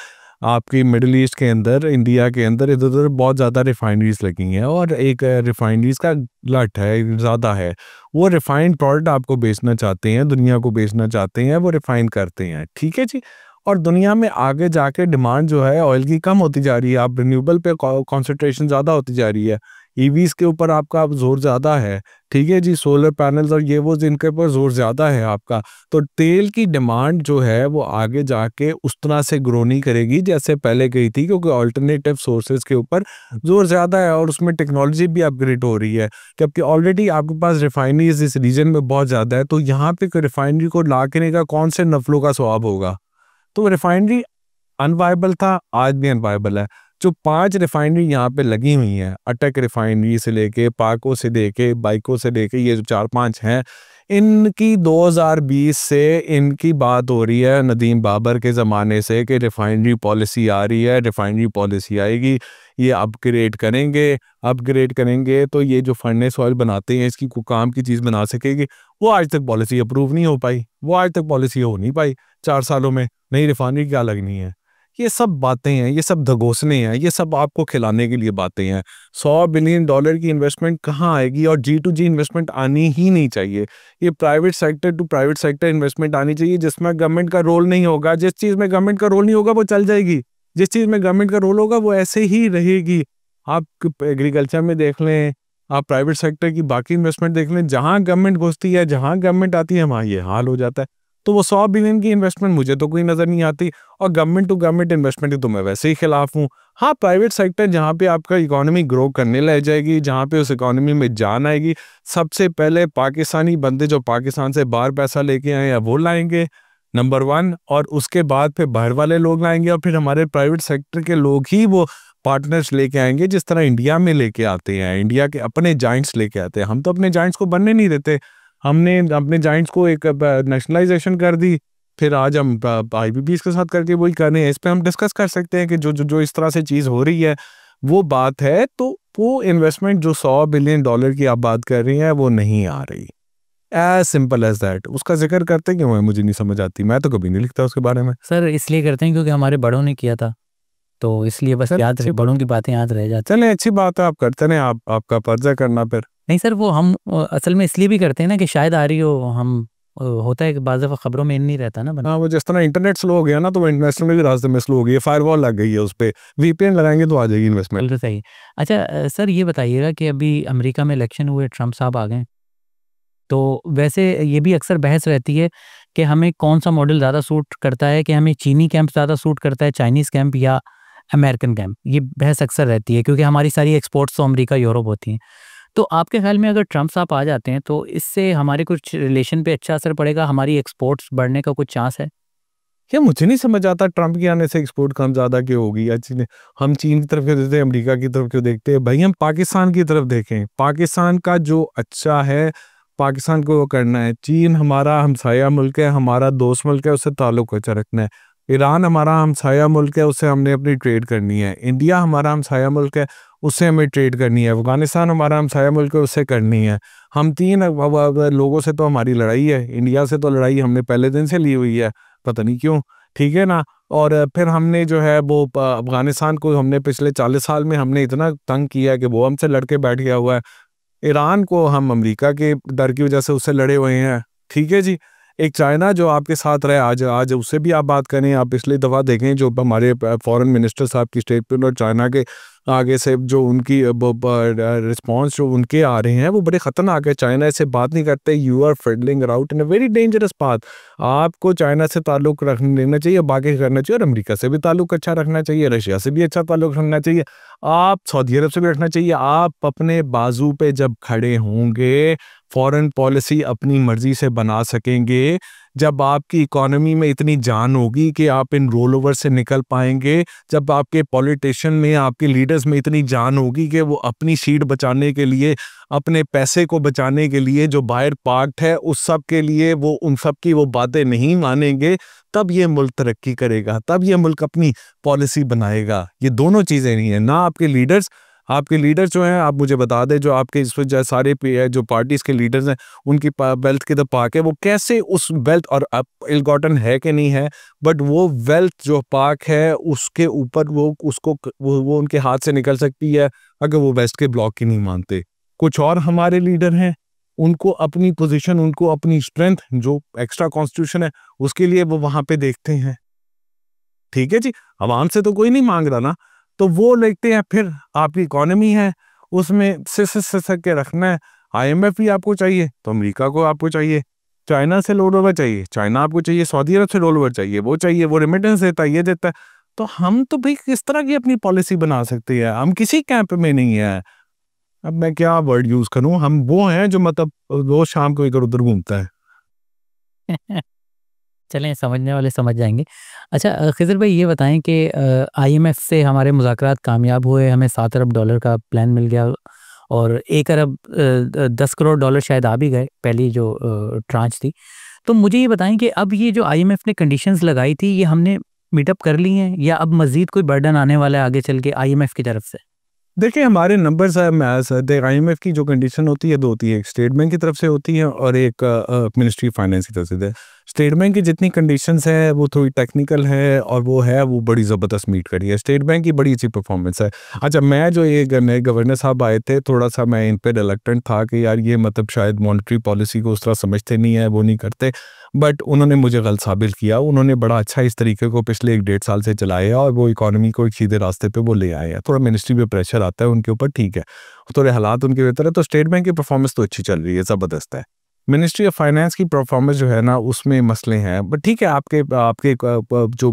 आपकी मिडल ईस्ट के अंदर, इंडिया के अंदर इधर-उधर बहुत ज़्यादा रिफाइनरीज़ लगी हैं और एक रिफाइनरीज़ का गlut है, ज़्यादा है। वो रिफाइंड प्रोडक्ट आपको बेचना चाहते हैं, दुनिया को बेचना चाहते हैं, वो रिफाइन करते हैं, ठीक है जी? और दुनिया में आगे जाके डिमांड जो है ऑयल की कम होती जा रही है, आप रिन्यूएबल पे कॉन्सेंट्रेशन ज़्यादा होती जा रही है, ईवीज़ के ऊपर आपका अब ज़ोर ज़्यादा है, ठीक है जी? सोलर पैनल्स और ये वो जिनके ऊपर ज़ोर ज़्यादा है आपका, तो तेल की डिमांड जो है वो आगे जाके उस तरह से ग्रो नहीं करेगी जैसे पहले गई थी, क्योंकि अल्टरनेटिव सोर्सेज़ के ऊपर ज़ोर ज़्यादा है और उसमें टेक्नोलॉजी भी अपग्रेड हो रही है। जबकि ऑलरेडी आपके पास रिफाइनरीज़ इस रीजन में बहुत ज़्यादा है, तो यहाँ पे रिफाइनरी को लाने का कौन से नफलों का सवाब होगा? तो रिफाइनरी अनवायबल था, आज भी अनवायबल है। जो 5 रिफाइनरी यहाँ पे लगी हुई हैं, अटक रिफाइनरी से लेके, पाको से लेके, बाइको से लेके, ये जो 4-5 हैं, इनकी 2020 से इनकी बात हो रही है नदीम बाबर के ज़माने से कि रिफाइनरी पॉलिसी आ रही है, रिफाइनरी पॉलिसी आएगी, ये अपग्रेड करेंगे तो ये जो फर्नेस ऑयल बनाते हैं इसकी कोई काम की चीज़ बना सकेगी। वो आज तक पॉलिसी अप्रूव नहीं हो पाई, वो आज तक पॉलिसी हो नहीं पाई 4 सालों में, नई रिफाइनरी क्या लगनी है। ये सब बातें हैं, ये सब दगोसने हैं, ये सब आपको खिलाने के लिए बातें हैं। $100 बिलियन की इन्वेस्टमेंट कहाँ आएगी और जी टू जी इन्वेस्टमेंट आनी ही नहीं चाहिए। ये private sector to private sector investment आनी चाहिए जिसमें गवर्नमेंट का रोल नहीं होगा। जिस चीज़ में गवर्नमेंट का रोल नहीं होगा वो चल जाएगी, जिस चीज़ में गवर्नमेंट का रोल होगा वो ऐसे ही रहेगी। आप एग्रीकल्चर में देख लें, आप प्राइवेट सेक्टर की बाकी इन्वेस्टमेंट देख लें, जहाँ गवर्नमेंट घुसती है, जहाँ गवर्नमेंट आती है वहाँ ये हाल हो जाता है। तो वो 100 बिलियन की इन्वेस्टमेंट मुझे तो कोई नज़र नहीं आती और गवर्नमेंट टू गवर्नमेंट इन्वेस्टमेंट की तो मैं वैसे ही खिलाफ हूँ। हाँ, प्राइवेट सेक्टर जहाँ पे आपका इकोनॉमी ग्रो करने लग जाएगी, जहाँ पे उस इकोनॉमी में जान आएगी, सबसे पहले पाकिस्तानी बंदे जो पाकिस्तान से बाहर पैसा लेके आए हैं वो लाएंगे, नंबर 1, और उसके बाद फिर बाहर वाले लोग लाएंगे और फिर हमारे प्राइवेट सेक्टर के लोग ही वो पार्टनर्स लेके आएंगे जिस तरह इंडिया में लेके आते हैं, इंडिया के अपने जाइंट्स लेके आते हैं। हम तो अपने जाइंट्स को बनने नहीं देते, हमने अपने जाइंट्स को एक नेशनलाइजेशन कर दी, फिर आज हम आईबीपीएस के साथ करके वही कर रहे हैं। इस पे हम डिस्कस कर सकते हैं कि जो इस तरह से चीज़ हो रही है वो बात है, तो वो इन्वेस्टमेंट जो $100 बिलियन की आप बात कर रही हैं वो नहीं आ रही। As simple as that. उसका जिक्र करते क्यों है मुझे नहीं समझ आती, मैं तो कभी नहीं लिखता उसके बारे में। सर इसलिए करते हैं क्योंकि हमारे बड़ों ने किया था, तो इसलिए बस याद रहे, बड़ों की बातें याद रह जाती। चलें, अच्छी बात है, आप करते रहें, आपका फर्ज है करना। फिर नहीं सर, वो हम असल में इसलिए भी करते हैं ना कि शायद आ रही हो, हम होता है कि बाज़ दफ़ा खबरों में इन नहीं रहता ना बना। हाँ, वो जिस तरह इंटरनेट स्लो हो गया ना, तो वो इन्वेस्टमेंट भी रास्ते में स्लो हो गई है, फायरवॉल लग गई है उस पे, वीपीएन लगाएंगे तो आ जाएगी इन्वेस्टमेंट। बिल्कुल सही। अच्छा सर ये बताइएगा कि अभी अमेरिका में इलेक्शन हुए, ट्रम्प साहब आ गए, तो वैसे ये भी अक्सर बहस रहती है कि हमें कौन सा मॉडल ज़्यादा सूट करता है, कि हमें चीनी कैंप ज़्यादा सूट करता है, चाइनीज़ कैंप या अमेरिकन कैंप। ये बहस अक्सर रहती है क्योंकि हमारी सारी एक्सपोर्ट्स तो अमेरिका यूरोप होती हैं। तो आपके ख्याल में अगर ट्रम्प साहब आ जाते हैं तो इससे हमारे कुछ रिलेशन पे अच्छा असर पड़ेगा, हमारी एक्सपोर्ट्स बढ़ने का कुछ चांस है? क्या मुझे नहीं समझ आता ट्रम्प के आने से एक्सपोर्ट कम ज़्यादा क्यों होगी या चीज़ें। हम चीन की तरफ क्यों देखते हैं, अमेरिका की तरफ क्यों देखते हैं? भाई हम पाकिस्तान की तरफ देखें, पाकिस्तान का जो अच्छा है, पाकिस्तान को वो करना है। चीन हमारा हमसाया मुल्क है, हमारा दोस्त मुल्क है, उससे ताल्लुक़ अच्छा रखना है। ईरान हमारा हमसाया मुल्क है, उससे हमने अपनी ट्रेड करनी है। इंडिया हमारा हमसाया मुल्क है, उससे हमें ट्रेड करनी है। अफ़गानिस्तान हमारा हमसाया मुल्क है, उससे करनी है। हम 3 लोगों से तो हमारी लड़ाई है। इंडिया से तो लड़ाई हमने पहले दिन से ली हुई है, पता नहीं क्यों, ठीक है ना? और फिर हमने जो है वो अफ़गानिस्तान को हमने पिछले 40 साल में हमने इतना तंग किया है कि वो हमसे लड़ के बैठ गया हुआ है। ईरान को हम अमेरिका के डर की वजह से उससे लड़े हुए हैं, ठीक है जी। एक चाइना जो आपके साथ रहे, आज आज उससे भी आप बात करें। आप पिछली दफ़ा देखें जो हमारे फॉरेन मिनिस्टर साहब की स्टेटमेंट और चाइना के आगे से जो उनकी रिस्पॉन्स जो उनके आ रहे हैं वो बड़े ख़तरनाक है। चाइना से बात नहीं करते, you are fiddling out in a very dangerous path. आपको चाइना से ताल्लुक़ रखने लेना चाहिए, बाकी करना चाहिए, और अमेरिका से भी ताल्लुक़ अच्छा रखना चाहिए, रशिया से भी अच्छा ताल्लुक़ रखना चाहिए, आप सऊदी अरब से भी रखना चाहिए। आप अपने बाजू पे जब खड़े होंगे, फॉरेन पॉलिसी अपनी मर्जी से बना सकेंगे, जब आपकी इकोनॉमी में इतनी जान होगी कि आप इन रोल ओवर से निकल पाएंगे, जब आपके पॉलिटिशियन में, आपके लीडर्स में इतनी जान होगी कि वो अपनी सीट बचाने के लिए, अपने पैसे को बचाने के लिए जो बाहर पार्क्ड है उस सब के लिए वो उन सब की वो बातें नहीं मानेंगे, तब ये मुल्क तरक्की करेगा, तब ये मुल्क अपनी पॉलिसी बनाएगा। ये दोनों चीज़ें नहीं है ना। आपके लीडर्स जो हैं, आप मुझे बता दें, जो आपके इस वजह सारे जो पार्टीज के लीडर्स हैं, उनकी वेल्थ के तो पाक है, वो कैसे उस वेल्थ, और इल गॉटन है कि नहीं है, बट वो वेल्थ जो पाक है उसके ऊपर वो उसको वो उनके हाथ से निकल सकती है अगर वो वेस्ट के ब्लॉक की नहीं मानते। कुछ और हमारे लीडर हैं, उनको अपनी पोजीशन, उनको अपनी स्ट्रेंथ, जो एक्स्ट्रा कॉन्स्टिट्यूशन है उसके लिए वो वहां पे देखते हैं, ठीक है जी। आवाम से तो कोई नहीं मांग रहा ना, तो वो देखते हैं। फिर आपकी इकोनॉमी है, उसमें सिसक के रखना है। आईएमएफ भी आपको चाहिए तो अमेरिका को आपको चाहिए, चाइना से रोल ओवर चाहिए, चाइना आपको चाहिए, सऊदी अरब से रोल ओवर चाहिए, वो चाहिए, वो रेमिटेंस देता है, ये देता है। तो हम तो भाई किस तरह की अपनी पॉलिसी बना सकते हैं? हम किसी कैंप में नहीं है। अब मैं क्या वर्ड यूज करूं, हम वो हैं जो मतलब रोज शाम को इधर उधर घूमता है। चलें, समझने वाले समझ जाएँगे। अच्छा, खिज़र भाई ये बताएँ कि आईएमएफ से हमारे मुज़ाकरात कामयाब हुए, हमें $7 अरब का प्लान मिल गया और 1 अरब 10 करोड़ डॉलर शायद आ भी गए, पहली जो ट्रांच थी। तो मुझे ये बताएँ कि अब ये जो आईएमएफ ने कंडीशंस लगाई थी, ये हमने मीट अप कर ली हैं या अब मज़ीद कोई बर्डन आने वाला है आगे चल के आईएमएफ की तरफ से? देखिए हमारे नंबर्स है, आईएमएफ की जो कंडीशन होती है 2 होती है, एक स्टेट बैंक की तरफ से होती है और एक मिनिस्ट्री ऑफ फाइनेंस की तरफ से। स्टेट बैंक की जितनी कंडीशंस है वो थोड़ी टेक्निकल है और वो बड़ी ज़बरदस्त मीट करी है। स्टेट बैंक की बड़ी अच्छी परफॉर्मेंस है। अच्छा, मैं जो ये नए गवर्नर साहब आए थे, थोड़ा सा मैं इन पे रिलक्टेंट था कि यार ये मतलब शायद मॉनेटरी पॉलिसी को उस तरह समझते नहीं है, वो नहीं करते, बट उन्होंने मुझे गलत साबित किया। उन्होंने बड़ा अच्छा इस तरीके को पिछले 1 डेढ़ साल से चलाया और वो इकोनॉमी को एक सीधे रास्ते पे वो ले आए हैं। थोड़ा मिनिस्ट्री पे प्रेशर आता है उनके ऊपर, ठीक है, थोड़े हालात उनके बेहतर है, तो स्टेट बैंक की परफॉर्मेंस तो अच्छी चल रही है, ज़बरदस्त है। मिनिस्ट्री ऑफ फाइनेंस की परफॉर्मेंस जो है ना उसमें मसले हैं, बट ठीक है, आपके आपके जो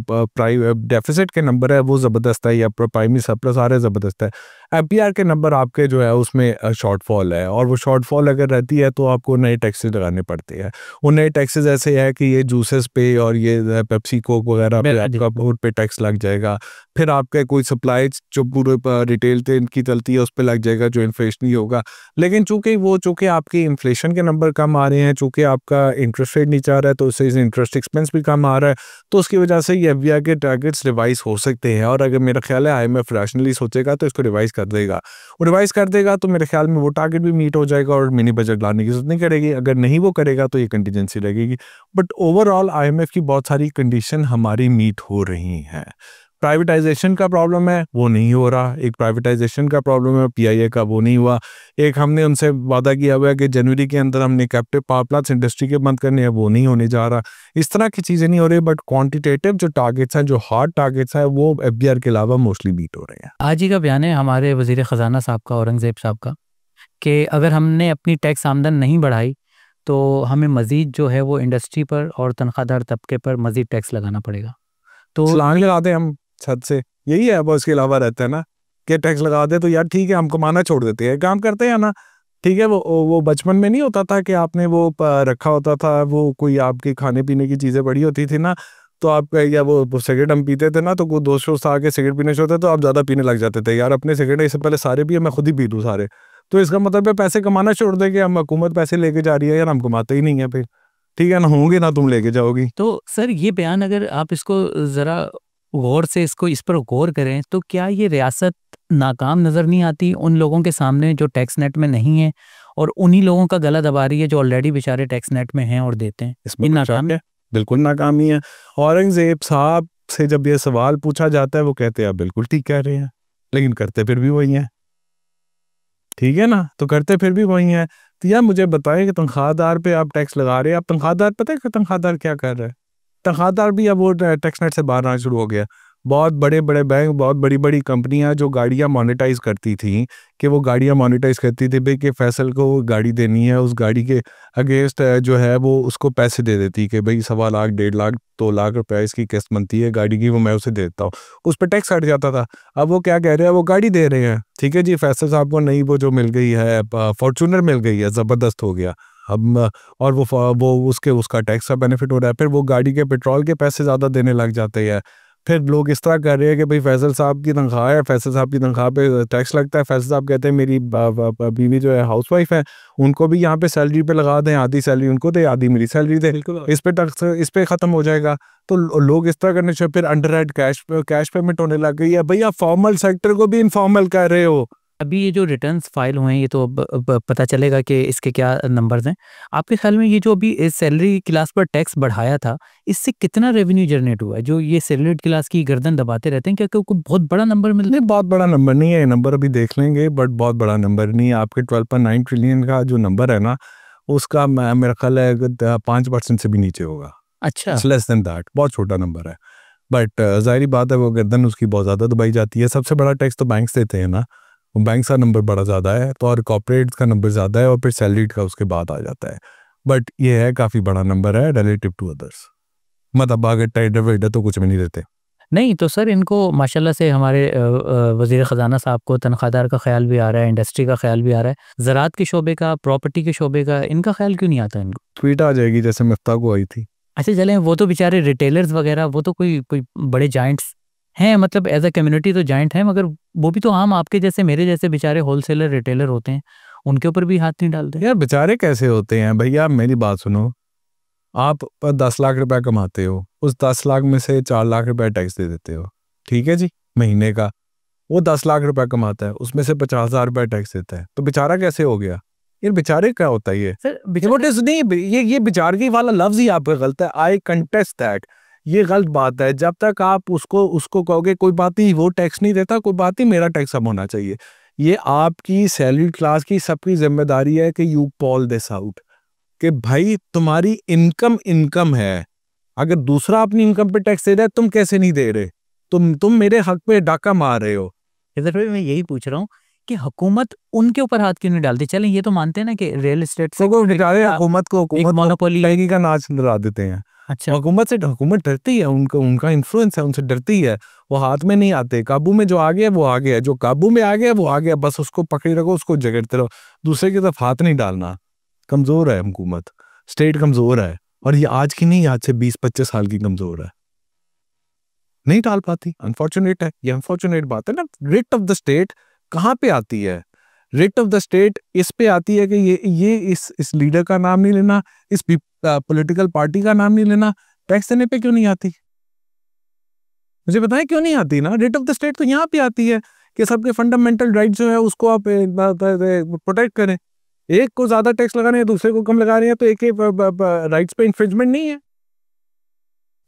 डेफिसिट के नंबर है वो ज़बरदस्त है, या प्राइमरी सरप्लस आ रहा है, ज़बरदस्त है। एफबीआर के नंबर आपके जो है उसमें शॉर्टफॉल है, और वो शॉर्टफॉल अगर रहती है तो आपको नए टैक्सेस लगाने पड़ते हैं। वो नए टैक्सेस ऐसे है कि ये जूसेस पे और ये पेप्सी कोक वगैरह पे जी। आपका उन पे टैक्स लग जाएगा। फिर आपका कोई सप्लाई जो पूरे रिटेल की चलती है उस पे लग जाएगा, जो इन्फ्लेशनरी होगा। लेकिन चूंकि आपकी इन्फ्लेशन के नंबर कम आ रहे हैं, चूंकि आपका इंटरेस्ट रेट नीचे आ रहा है, तो उससे इंटरेस्ट एक्सपेंस भी कम आ रहा है, तो उसकी वजह से ये एफबीआई के टारगेट्स रिवाइज हो सकते हैं। और अगर मेरा ख्याल है आईएमएफ रैशनली सोचेगा तो इसको रिवाइज कर देगा। वो रिवाइज कर देगा तो मेरे ख्याल में वो टारगेट भी मीट हो जाएगा और मिनी बजट लाने की जरूरत नहीं करेगी। अगर नहीं वो करेगा तो ये कंटीजेंसी लगेगी। बट ओवरऑल आईएमएफ की बहुत सारी कंडीशन हमारी मीट हो रही हैं। प्राइवेटाइजेशन का प्रॉब्लम है, वो नहीं हो रहा। एक प्राइवेटाइजेशन का प्रॉब्लम है पीआईए का, वो नहीं हुआ। एक हमने उनसे वादा किया हुआ है कि जनवरी के अंदर हमने कैप्टिव पावर प्लांट्स इंडस्ट्री के बंद करने हैं, वो नहीं होने जा रहा। इस तरह की चीज़ें नहीं हो रही, बट क्वांटिटेटिव जो टारगेट्स हैं, जो हार्ड टारगेट्स हैं, वो एफबीआर के अलावा मोस्टली बीट हो रहे हैं। आज ही का बयान है हमारे वज़ीर ख़ज़ाना साहब का, औरंगज़ेब साहब का, कि अगर हमने अपनी टैक्स आमदन नहीं बढ़ाई तो हमें मज़ीद जो है वो इंडस्ट्री पर और तनख्वाहदार तबके पर मज़ीद टैक्स लगाना पड़ेगा। तो छलांग लगाते हैं हम छत से, यही है। वो इसके अलावा रहता है ना कि टैक्स लगा दे तो यार ठीक है, हम कमाना छोड़ देते हैं, काम करते हैं ना। ठीक है, वो बचपन में नहीं होता था कि आपने वो रखा होता था, वो कोई आपके खाने पीने की चीज़ें पड़ी होती थी ना, तो आप या वो सिगरेट हम पीते थे ना, तो कोई दोस्त आके सिगरेट पीने से होते तो आप ज़्यादा पीने लग जाते थे, यार अपने सिगरेट इससे पहले सारे पिए, मैं खुद ही पी लूँ सारे। तो इसका मतलब है पैसे कमाना छोड़ दें कि हम हुकूमत पैसे लेके जा रही है, यार हम कमाते ही नहीं है फिर, ठीक है ना, होंगे ना तुम लेके जाओगी। तो सर ये बयान अगर आप इसको ज़रा गौर से इस पर गौर करें, तो क्या ये रियासत नाकाम नज़र नहीं आती उन लोगों के सामने जो टैक्स नेट में नहीं है, और उन्हीं लोगों का गला दबा रही है जो ऑलरेडी बेचारे टैक्स नेट में हैं और देते हैं? इसमें ये कुछ नाकाम शक है? बिल्कुल नाकामी है। औरंगज़ेब साहब से जब ये सवाल पूछा जाता है, वो कहते हैं आप बिल्कुल ठीक कह रहे हैं, लेकिन करते फिर भी वही हैं, ठीक है ना? तो करते फिर भी वही हैं। तो यार मुझे बताएं कि तनख्वाहदार पे आप टैक्स लगा रहे हैं, आप तनख्वाहदार, पता है कि तनख्वाहदार क्या कर रहा है? तनख्वाहदार भी अब वो टैक्स नेट से बाहर आना शुरू हो गया। बहुत बड़े-बड़े बैंक, बहुत बड़ी-बड़ी कंपनियाँ जो गाड़ियाँ मोनेटाइज़ करती थीं, कि वो गाड़ियाँ मोनेटाइज़ करती थी भई कि फैसल को गाड़ी देनी है, उस गाड़ी के अगेंस्ट जो है वो उसको पैसे दे देती कि भई 1.25 लाख, 1.5 लाख, 2 लाख रुपए इसकी किस्त बनती है गाड़ी की, वो मैं उसे दे देता हूँ। उस पे टैक्स हट जाता था। अब वो क्या कह रहे हैं, वो गाड़ी दे रहे हैं, ठीक है जी, फैसल साहब को नई वो जो मिल गई है, फॉर्च्यूनर मिल गई है, ज़बरदस्त हो गया। अब और वो उसका टैक्स का बेनिफिट हो रहा है, फिर वो गाड़ी के पेट्रोल के पैसे ज़्यादा देने लग जाते हैं। फिर लोग इस तरह कर रहे हैं कि भाई फैसल साहब की तनख्वाह है, फैसल साहब की तनख्वाह पे टैक्स लगता है। फैसल साहब कहते हैं मेरी बीवी जो है हाउसवाइफ है, उनको भी यहाँ पे सैलरी पे लगा दें, आधी सैलरी उनको दे, आधी मेरी सैलरी दे, इस पे टैक्स इस पे ख़त्म हो जाएगा। तो लोग इस तरह करने से फिर अंडर कैश पेमेंट होने लग गई है। भैया फॉर्मल सेक्टर को भी इनफॉर्मल कर रहे हो। अभी ये जो रिटर्न्स फाइल हुए हैं, ये तो अब पता चलेगा कि इसके क्या नंबर्स हैं। आपके ख्याल में ये जो अभी इस सैलरी क्लास पर टैक्स बढ़ाया था, इससे कितना रेवेन्यू जनरेट हुआ है? जो ये सैलरीड क्लास की गर्दन दबाते रहते हैं, क्या कोई बहुत बड़ा नंबर मिल? नहीं, बहुत बड़ा नंबर नहीं है ये, नंबर अभी देख लेंगे, बट बहुत बड़ा नंबर नहीं है। आपके 12.9 ट्रिलियन का जो नंबर है ना, उसका मेरा ख्याल है 5% से भी नीचे होगा। अच्छा। इट्स लेस देन दैट, बहुत छोटा नंबर है। बट ज़ाहिर बात है वो गर्दन उसकी बहुत ज़्यादा दबाई जाती है। सबसे बड़ा टैक्स तो बैंक्स देते हैं ना, वो बैंक्स का नंबर बड़ा ज़्यादा है, तो और कॉर्पोरेट्स का नंबर ज़्यादा है, और फिर सैलरीड का उसके बाद आ जाता है। बट ये है काफ़ी बड़ा नंबर है रिलेटिव टू अदर्स। मतलब अगर टेढ़े वेढ़े तो कुछ भी नहीं देते। नहीं तो सर, इनको माशाल्लाह से हमारे वज़ीर ख़ज़ाना साहब को तनख्वाहदार का ख़्याल भी आ रहा है, इंडस्ट्री का ख़्याल भी आ रहा है, ज़राअत के शोबे का, प्रॉपर्टी के शोबे का, इनका ख़्याल क्यों नहीं आता इनको? ट्वीट आ जाएगी जैसे मिफ्ता को आई थी। अच्छा चलें, वो तो बेचारे रिटेलर्स वगैरह, वो तो कोई बड़े जायंट्स हैं, मतलब एज अ कम्युनिटी तो जायंट हैं, मगर वो भी तो आम आपके जैसे मेरे जैसे बेचारे होलसेलर रिटेलर होते हैं, उनके ऊपर भी हाथ नहीं डालते? यार बेचारे कैसे होते हैं भैया, मेरी बात सुनो। आप 10 लाख रुपए कमाते हो, उस 10 लाख में से 4 लाख रुपए टैक्स दे देते हो, ठीक है जी, महीने का। वो 10 लाख रुपए कमाता है, उसमें से 50,000 रुपए टैक्स देता है, तो बेचारा कैसे हो गया? यार बेचारे क्या होता है ये? सर What is- नहीं, ये बेचारगी वाला लफ्ज ही आपका गलत है। आई कंटेस्ट दैट, ये गलत बात है। जब तक आप उसको कहोगे कोई बात नहीं, वो टैक्स नहीं देता, कोई बात नहीं, मेरा टैक्स अब होना चाहिए, ये आपकी सैलरी क्लास की सबकी जिम्मेदारी है कि यू कॉल दिस आउट, कि भाई तुम्हारी इनकम है, अगर दूसरा अपनी इनकम पे टैक्स दे रहा है, तुम कैसे नहीं दे रहे? तुम मेरे हक पे डाका मार रहे हो। इधर पे मैं यही पूछ रहा हूँ कि हुकूमत उनके ऊपर हाथ क्यों नहीं डालती? चलें ये तो मानते हैं ना कि रियल एस्टेट से बेचारे हुकूमत को मोनोपोली लड़की का नाच डरा देते हैं। अच्छा, हुकूमत डरती है, उनका इन्फ्लुएंस है, उनसे डरती है, वो हाथ में नहीं आते। काबू में जो आ गया वो आ गया, जो काबू में आ गया वो आ गया, बस उसको पकड़े रखो, उसको जगड़ते रहो, दूसरे की तरफ हाथ नहीं डालना। कमजोर है हुकूमत, स्टेट कमजोर है, और ये आज की नहीं, आज से 20-25 साल की कमजोर है, नहीं डाल पाती। अनफॉर्चुनेट है, ये अनफॉर्चुनेट बात है ना। रिट ऑफ द स्टेट कहाँ पे आती है? रिट ऑफ द स्टेट इस पे आती है कि ये इस लीडर का नाम नहीं लेना, इस पॉलिटिकल पार्टी का नाम नहीं लेना। टैक्स देने पे क्यों नहीं आती? मुझे बताएं क्यों नहीं आती ना। रिट ऑफ द स्टेट तो यहाँ पे आती है कि सबके फंडामेंटल राइट जो है उसको आप प्रोटेक्ट करें। एक को ज्यादा टैक्स लगा रहे हैं, दूसरे को कम लगा रहे हैं, तो एक राइट्स पे इन्फ्रिंजमेंट नहीं है,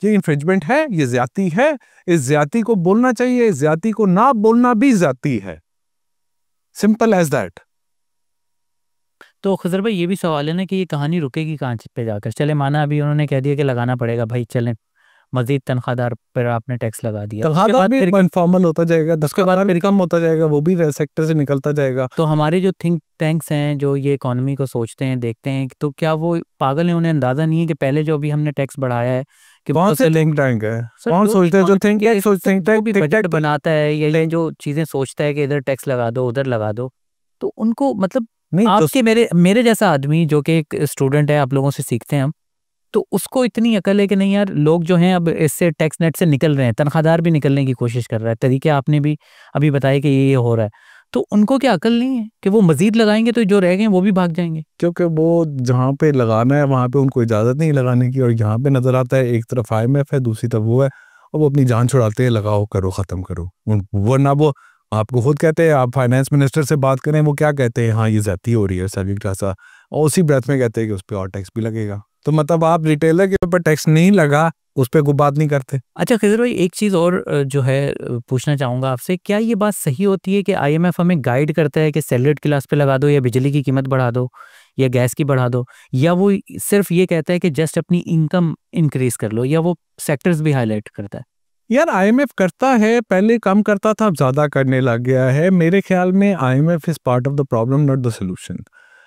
ये इन्फ्रिंजमेंट है, ये ज्यादती है। इस ज्यादती को बोलना चाहिए, इस ज्यादती को ना बोलना भी ज्यादती है। Simple as that. तो खजर भाई ये भी सवाल है ना कि ये कहानी रुकेगी कहाँ पे जाकर? चले माना अभी उन्होंने कह दिया कि लगाना पड़ेगा भाई, चलें मजीद तनख्वाहदार पर आपने टैक्स लगा दिया, तनख्वाहदार भी इनफॉर्मल होता जाएगा, 10 के बाद फिर कम होता जाएगा, वो भी सेक्टर से निकलता जाएगा। तो हमारे जो थिंक टैंक्स हैं जो ये इकोनॉमी को सोचते हैं, देखते हैं, तो क्या वो पागल हैं? उन्हें अंदाजा नहीं है कि पहले जो अभी हमने टैक्स बढ़ाया है कि कौन से थिंक टैंक है? कौन सोचते हैं? जो थिंक टैंक सोचते हैं, बजट बनाता है, ये जो चीजें सोचता है कि इधर टैक्स लगा दो, उधर लगा दो, तो उनको मतलब नहीं तो आपके मेरे मेरे जैसा आदमी जो कि एक स्टूडेंट है, आप लोगों से सीखते हैं हम, तो उसको इतनी अकल है कि नहीं यार, लोग जो हैं अब इससे टैक्स नेट से निकल रहे हैं, तनख्वाहदार भी निकलने की कोशिश कर रहा है, तरीके आपने भी अभी बताए कि ये हो रहा है, तो उनको क्या अकल नहीं है कि वो मजीद लगाएंगे तो जो रह गए वो भी भाग जाएंगे? क्योंकि वो जहाँ पे लगाना है वहाँ पे उनको इजाज़त नहीं लगाने की, और यहाँ पे नज़र आता है एक तरफ IMF है, दूसरी तरफ वो है, और वो अपनी जान छुड़ाते हैं, लगाओ करो ख़त्म करो। वरना वो आपको खुद कहते हैं, आप फाइनेंस मिनिस्टर से बात करें, वो क्या कहते हैं, हाँ ये ज़्यादती हो रही है सैलरी क्लास, और उसी ब्रेथ में कहते हैं कि उस पर और टैक्स भी लगेगा। तो मतलब आप रिटेलर के ऊपर टैक्स नहीं लगा, उस पर कोई बात नहीं करते। अच्छा खिज़र भाई, एक चीज़ और जो है पूछना चाहूँगा आपसे, क्या ये बात सही होती है कि आईएमएफ हमें गाइड करता है कि सैलरीड क्लास पे लगा दो, या बिजली की कीमत बढ़ा दो, या गैस की बढ़ा दो, या वो सिर्फ ये कहता है कि जस्ट अपनी इनकम इंक्रीज कर लो, या वो सेक्टर्स भी हाईलाइट करता है? यार IMF करता है, पहले कम करता था, अब ज़्यादा करने लग गया है। मेरे ख्याल में IMF is part of the problem, not the solution.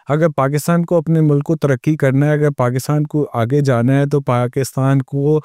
अगर पाकिस्तान को अपने मुल्क को तरक्की करना है, अगर पाकिस्तान को आगे जाना है, तो पाकिस्तान को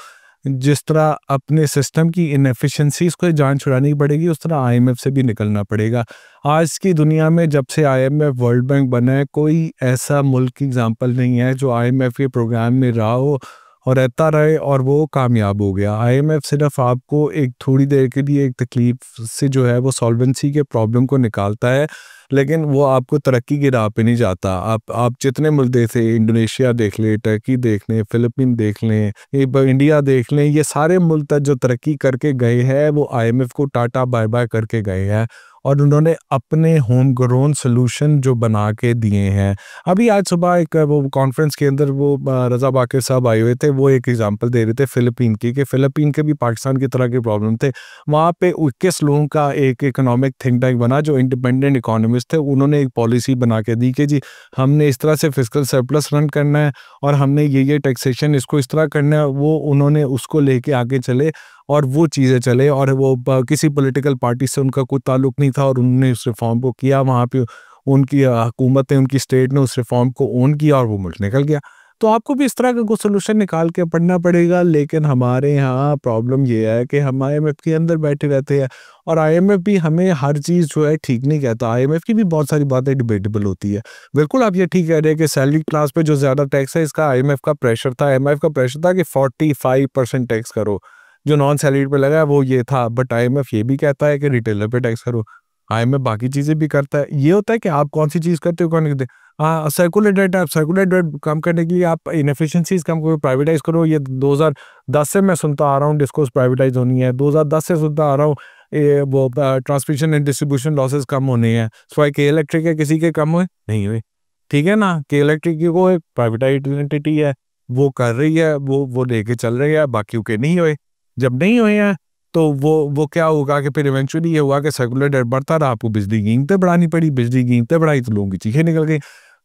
जिस तरह अपने सिस्टम की इनएफिशिएंसीज़ को जान छुड़ानी पड़ेगी, उस तरह IMF से भी निकलना पड़ेगा। आज की दुनिया में जब से IMF वर्ल्ड बैंक बना है, कोई ऐसा मुल्क की एग्ज़ाम्पल नहीं है जो IMF के प्रोग्राम में रहा हो और रहता रहे और वो कामयाब हो गया। IMF सिर्फ आपको एक थोड़ी देर के लिए एक तकलीफ से जो है वो सॉल्वेंसी के प्रॉब्लम को निकालता है, लेकिन वो आपको तरक्की की राह पे नहीं जाता। आप जितने मुल्क देखे, इंडोनेशिया देख लें, टर्की देख लें, फिलिपीन देख लें, इंडिया देख लें, ये सारे मुल्क तक जो तरक्की करके गए हैं वो IMF को टाटा बाय बाय करके गए हैं, और उन्होंने अपने होम ग्रोन सोल्यूशन जो बना के दिए हैं। अभी आज सुबह एक वो कॉन्फ्रेंस के अंदर वो रज़ा बाकिर साहब आए हुए थे, वो एक एग्जांपल दे रहे थे फिलिपीन की, कि फिलिपीन के भी पाकिस्तान की तरह के प्रॉब्लम थे। वहाँ पे 21 लोगों का एक इकोनॉमिक थिंक टैंक बना जो इंडिपेंडेंट इकोनॉमिस्ट थे। उन्होंने एक पॉलिसी बना के दी कि जी हमने इस तरह से फिस्कल सरप्लस रन करना है, और हमने ये टैक्सेशन इसको इस तरह करना है। वो उन्होंने उसको लेके आगे चले और वो चीज़ें चले, और वो किसी पॉलिटिकल पार्टी से उनका कोई ताल्लुक नहीं था, और उन्होंने उस रिफॉर्म को किया। वहाँ पे उनकी हुकूमत ने, उनकी स्टेट ने उस रिफॉर्म को ओन किया, और वो मुल्क निकल गया। तो आपको भी इस तरह का कोई सोल्यूशन निकाल के पढ़ना पड़ेगा। लेकिन हमारे यहाँ प्रॉब्लम ये है कि हम IMF के अंदर बैठे रहते हैं, और IMF भी हमें हर चीज़ जो है ठीक नहीं कहता। IMF की भी बहुत सारी बातें डिबेटेबल होती है। बिल्कुल आप ये ठीक कह रहे हैं कि सैलरी क्लास पे जो ज़्यादा टैक्स है, इसका IMF का प्रेशर था। IMF का प्रेशर था कि 45% टैक्स करो, जो नॉन सैलरीड पे लगा है वो ये था। बट IMF ये भी कहता है कि रिटेलर पे टैक्स करो। IMF बाकी चीज़ें भी करता है। ये होता है कि आप कौन सी चीज़ करते हो, कौन नहीं करते। हाँ, सर्कुलेट डेट कम करने के लिए आप इनएफिशिएंसीज कम करो, प्राइवेटाइज करो। ये 2010 से मैं सुनता आ रहा हूँ डिस्कोर्स प्राइवेटाइज होनी है। 2010 से सुनता आ रहा हूँ वो ट्रांसमिशन एंड डिस्ट्रीब्यूशन लॉसेस कम होने हैं। सवाई के इलेक्ट्रिक है, किसी के कम हुए नहीं हुए। ठीक है ना, के इलेक्ट्रिक की वो एक प्राइवेटाइज एंटिटी है, वो कर रही है, वो लेके चल रही है, बाकी के नहीं हुए। जब नहीं हुए हैं तो वो क्या होगा कि फिर इवेंचुअली ये हुआ कि सर्कुलर डेट बढ़ता रहा, आपको बिजली की कीमतें बढ़ानी पड़ी, बिजली की कीमतें बढ़ाई तो लोगों की चीखें निकल गई।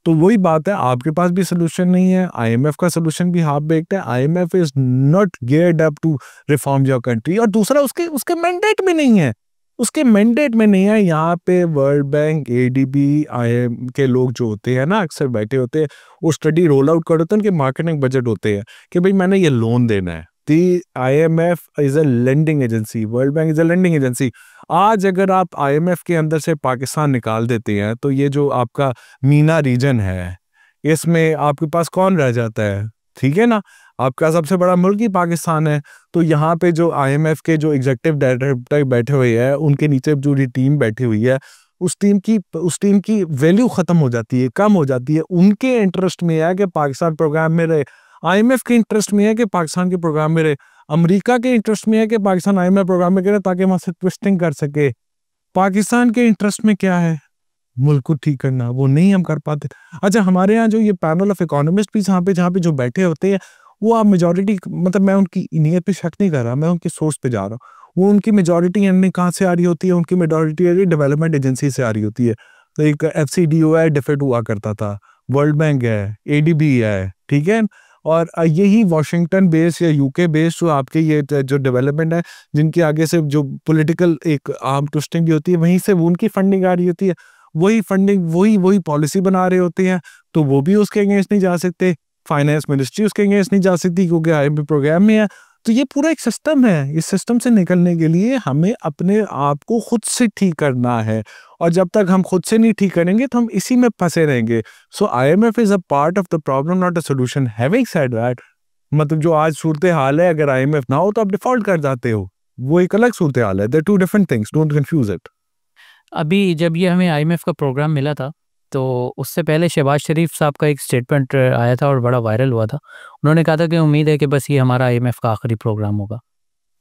तो वही बात है, आपके पास भी सोल्यूशन नहीं है, IMF का सोल्यूशन भी हाफ बेक्ड है। IMF is not geared up to reform your country, और दूसरा उसके उसके मैंडेट में नहीं है, उसके मैंडेट में नहीं है। यहाँ पे वर्ल्ड बैंक, ADB, IM के लोग जो होते हैं ना, अक्सर बैठे होते हैं, वो स्टडी रोल आउट कर होते हैं, उनके मार्केटिंग बजट होते हैं कि भाई मैंने ये लोन देना है। The IMF is a lending agency, world bank is a lending agency. आज अगर आप IMF के अंदर से पाकिस्तान निकाल देते हैं, तो ये जो आपका मीना रीजन है, इसमें आपके पास कौन रह जाता है? ठीक है ना, आपका सबसे बड़ा मुल्क ही पाकिस्तान है। तो यहाँ पे जो IMF के जो एग्जीक्यूटिव डायरेक्टर बैठे हुए हैं, उनके नीचे जो टीम बैठी हुई है, उस टीम की वैल्यू खत्म हो जाती है, कम हो जाती है। उनके इंटरेस्ट में है कि पाकिस्तान प्रोग्राम में रहे, IMF के इंटरेस्ट में है कि पाकिस्तान के प्रोग्राम में रहे, अमेरिका के इंटरेस्ट में है कि पाकिस्तान IMF प्रोग्राम में करे ताकि वहां से ट्विस्टिंग कर सके। पाकिस्तान के इंटरेस्ट में क्या है? मुल्क को ठीक करना, वो नहीं हम कर पाते। अच्छा, हमारे यहाँ जो ये पैनल ऑफ इकोनॉमिस्ट भी जहाँ पे जो बैठे होते हैं, वो आप मेजोरिटी, मतलब मैं उनकी नीयत पे शक नहीं कर रहा, मैं उनकी सोर्स पे जा रहा हूँ। वो उनकी मेजोरिटी कहाँ से आ रही होती है? उनकी मेजोरिटी डेवलपमेंट एजेंसी से आ रही होती है। तो एक FCDO है, डिफेड हुआ करता था, वर्ल्ड बैंक है, ADB है, ठीक है। और यही वॉशिंगटन बेस या UK बेस जो आपके ये जो डेवलपमेंट है, जिनके आगे से जो पॉलिटिकल एक आर्म ट्विस्टिंग भी होती है, वहीं से उनकी फंडिंग आ रही होती है। वही फंडिंग वही पॉलिसी बना रहे होते हैं, तो वो भी उसके अगेंस्ट नहीं जा सकते। फाइनेंस मिनिस्ट्री उसके अगेंस्ट नहीं जा सकती क्योंकि IMF प्रोग्राम में है। तो ये पूरा एक सिस्टम है। इस सिस्टम से निकलने के लिए हमें अपने आप को खुद से ठीक करना है, और जब तक हम खुद से नहीं ठीक करेंगे तो हम इसी में फंसे रहेंगे। सो IMF is a part of the problem, not a solution. Having said that, मतलब जो आज सूरत हाल है, अगर IMF ना हो तो आप डिफॉल्ट कर जाते हो, वो एक अलग सूरत हाल है। They two different things, don't confuse it. अभी जब ये हमें IMF का प्रोग्राम मिला था, तो उससे पहले शहबाज शरीफ साहब का एक स्टेटमेंट आया था और बड़ा वायरल हुआ था। उन्होंने कहा था कि उम्मीद है कि बस ये हमारा IMF का आखिरी प्रोग्राम होगा।